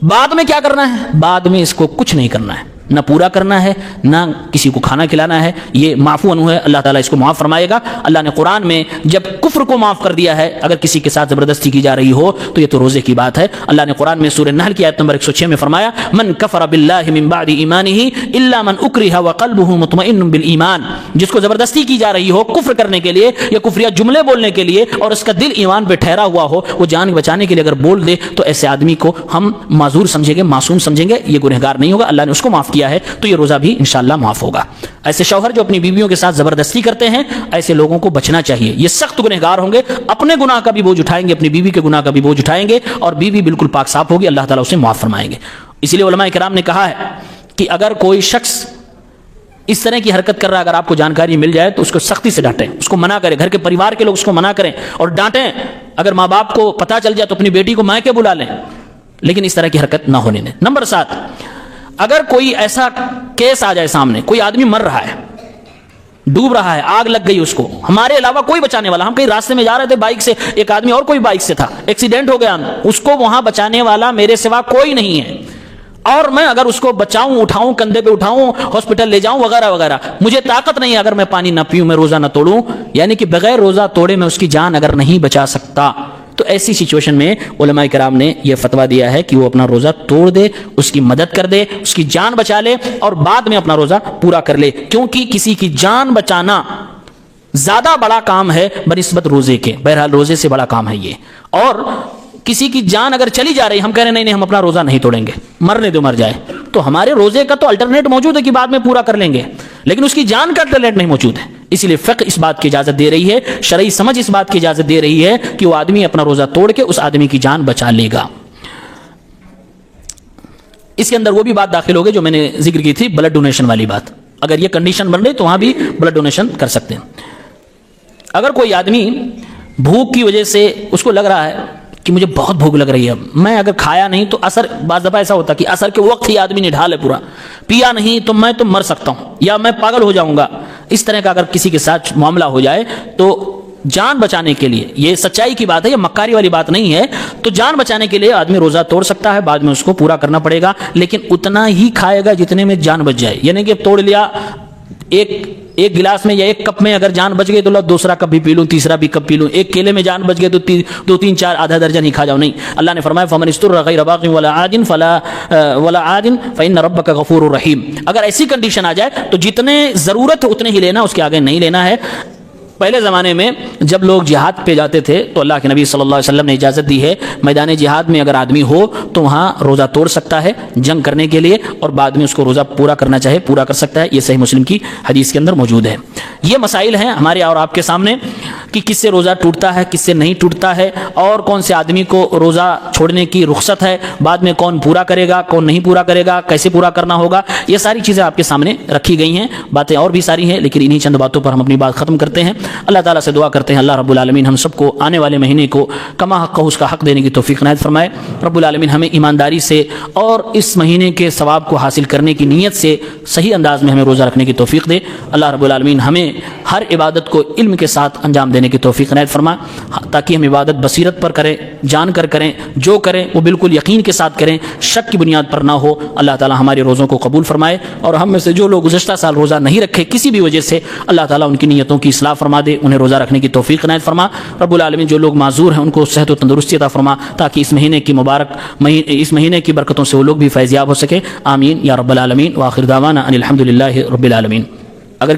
Speaker 1: بعد میں کیا کرنا ہے؟ بعد میں اس کو کچھ نہیں کرنا ہے, نہ پورا کرنا ہے, نہ کسی کو کھانا کھلانا ہے. یہ معفو عنہ ہے, اللہ تعالیٰ اس کو معاف فرمائے گا. اللہ نے قرآن میں جب کفر کو معاف کر دیا ہے, اگر کسی کے ساتھ زبردستی کی جا رہی ہو تو یہ تو روزے کی بات ہے. اللہ نے قرآن میں سورہ نحل کی آیت نمبر 106 میں فرمایا, من کفر باللہ من بعد ایمانہ الا من اکرہ وقلبہ مطمئن بالایمان. جس کو زبردستی کی جا رہی ہو کفر کرنے کے لیے یا کفریہ جملے بولنے کے لیے, اور اس کا دل ایمان پہ ٹھہرا ہوا ہو, وہ جان بچانے کے لیے اگر بول دے, تو ایسے آدمی کو ہم معذور سمجھیں گے, معصوم سمجھیں گے, یہ گنہگار نہیں ہوگا. اللہ نے اس کو معاف کیا ہے, تو یہ روزہ بھی انشاءاللہ معاف ہوگا. ایسے شوہر جو اپنی بیویوں کے ساتھ زبردستی کرتے ہیں, ایسے لوگوں کو بچنا چاہیے. یہ سخت گنہگار ہوں گے, اپنے گناہ کا بھی بوجھ اٹھائیں گے, اپنی بیوی کے گناہ کا بھی بوجھ اٹھائیں گے, اور بیوی بالکل پاک صاف ہوگی, اللہ تعالیٰ اسے معاف فرمائیں گے. اسی لیے علماء کرام نے کہا ہے کہ اگر کوئی شخص اس طرح کی حرکت کر رہا ہے, اگر آپ کو جانکاری مل جائے تو اس کو سختی سے ڈانٹیں, اس کو منع کریں, گھر کے پریوار کے لوگ اس کو منع کریں اور ڈانٹیں. اگر ماں باپ کو پتہ چل جائے تو اپنی بیٹی کو مائکے بلا لیں, لیکن اس طرح کی حرکت نہ ہونے دیں. نمبر 7, اگر کوئی ایسا کیس آ جائے سامنے, کوئی آدمی مر رہا ہے, ڈوب رہا ہے, آگ لگ گئی اس کو, ہمارے علاوہ کوئی بچانے والا, ہم کہیں راستے میں جا رہے تھے بائک سے, ایک آدمی اور کوئی بائک سے تھا, ایکسیڈنٹ ہو گیا, اس کو وہاں بچانے والا میرے سوا کوئی نہیں ہے, اور میں اگر اس کو بچاؤں, اٹھاؤں, کندھے پہ اٹھاؤں, ہاسپٹل لے جاؤں وغیرہ وغیرہ, مجھے طاقت نہیں ہے. اگر میں پانی نہ پیوں, میں روزہ نہ توڑوں, یعنی کہ بغیر روزہ توڑے میں اس کی جان اگر نہیں بچا سکتا, تو ایسی سچویشن میں علماء کرام نے یہ فتویٰ دیا ہے کہ وہ اپنا روزہ توڑ دے, اس کی مدد کر دے, اس کی جان بچا لے, اور بعد میں اپنا روزہ پورا کر لے. کیونکہ کسی کی جان بچانا زیادہ بڑا کام ہے بنسبت روزے کے. بہرحال روزے سے بڑا کام ہے یہ. اور کسی کی جان اگر چلی جا رہی, ہم کہہ رہے نہیں ہم اپنا روزہ نہیں توڑیں گے, مرنے دو, مر جائے, تو ہمارے روزے کا تو الٹرنیٹ موجود ہے کہ بعد میں پورا کر لیں گے, لیکن اس کی جان کا الٹرنیٹ نہیں موجود ہے. اس لیے فقہ اس بات کی اجازت دے رہی ہے، شرعی سمجھ اس بات کی اجازت دے رہی ہے کہ وہ آدمی اپنا روزہ توڑ کے اس آدمی کی جان بچا لے گا۔ اس کے اندر وہ بھی بات داخل ہو گئی جو میں نے ذکر کی تھی، بلڈ ڈونیشن والی بات۔ اگر یہ کنڈیشن بن رہی تو وہاں بھی بلڈ ڈونیشن کر سکتے ہیں۔ اگر کوئی آدمی بھوک کی وجہ سے اس کو لگ رہا ہے کہ مجھے بہت بھوک لگ رہی ہے، میں اگر کھایا نہیں تو اثر، بعض دفعہ ایسا ہوتا ہے کہ اثر کے وقت ہی آدمی نڈھال ہے پورا، پیا نہیں تو میں تو مر سکتا ہوں یا میں پاگل ہو جاؤں گا، اس طرح کا اگر کسی کے ساتھ معاملہ ہو جائے تو جان بچانے کے لیے، یہ سچائی کی بات ہے، یہ مکاری والی بات نہیں ہے، تو جان بچانے کے لیے آدمی روزہ توڑ سکتا ہے، بعد میں اس کو پورا کرنا پڑے گا، لیکن اتنا ہی کھائے گا جتنے میں جان بچ جائے۔ یعنی کہ توڑ لیا ایک گلاس میں یا ایک کپ میں اگر جان بچ گئی تو لو دوسرا کپ بھی پی لوں، تیسرا بھی کپ پی لوں، ایک کیلے میں جان بچ گئی تو 2 3 4 آدھا درجن ہی کھا جاؤ، نہیں۔ اللہ نے فرمایا فمن استر غیر باغ ولا عاد فإن ربک غفور رحیم۔ اگر ایسی کنڈیشن آ جائے تو جتنے ضرورت ہے اتنے ہی لینا، اس کے آگے نہیں لینا ہے۔ پہلے زمانے میں جب لوگ جہاد پہ جاتے تھے تو اللہ کے نبی صلی اللہ علیہ وسلم نے اجازت دی ہے، میدان جہاد میں اگر آدمی ہو تو وہاں روزہ توڑ سکتا ہے جنگ کرنے کے لیے، اور بعد میں اس کو روزہ پورا کرنا چاہے پورا کر سکتا ہے۔ یہ صحیح مسلم کی حدیث کے اندر موجود ہے۔ یہ مسائل ہیں ہمارے اور آپ کے سامنے کہ کس سے روزہ ٹوٹتا ہے، کس سے نہیں ٹوٹتا ہے، اور کون سے آدمی کو روزہ چھوڑنے کی رخصت ہے، بعد میں کون پورا کرے گا، کون نہیں پورا کرے گا، کیسے پورا کرنا ہوگا، یہ ساری چیزیں آپ کے سامنے رکھی گئی ہیں۔ باتیں اور بھی ساری ہیں لیکن انہی چند باتوں پر ہم اپنی بات ختم کرتے ہیں۔ اللہ تعالیٰ سے دعا کرتے ہیں اللہ رب العالمین ہم سب کو آنے والے مہینے کو کما حق اس کا حق دینے کی توفیق عنایت فرمائے۔ رب العالمین ہمیں ایمانداری سے اور اس مہینے کے ثواب کو حاصل کرنے کی نیت سے صحیح انداز میں ہمیں روزہ رکھنے کی توفیق دے۔ اللہ رب العالمین ہمیں ہر عبادت کو علم کے ساتھ انجام دینے کی توفیق عنایت فرمائے، تاکہ ہم عبادت بصیرت پر کریں، جان کر کریں، جو کریں وہ بالکل یقین کے ساتھ کریں، شک کی بنیاد پر نہ ہو۔ اللہ تعالیٰ ہمارے روزوں کو قبول فرمائے، اور ہم میں سے جو لوگ گزشتہ سال روزہ نہیں رکھے کسی بھی وجہ سے، اللہ تعالیٰ ان کی نیتوں کی اصلاح فرما دے، انہیں روزہ رکھنے کی توفیق عنایت فرما۔ رب العالمین جو لوگ معذور ہیں ان کو صحت و تندرستی عطا فرما، تاکہ اس مہینے کی برکتوں سے وہ لوگ بھی فیض یاب ہو سکے۔ آمین یا رب العالمین۔ وآخر دعوانا ان الحمد للہ رب العالمین۔ اگر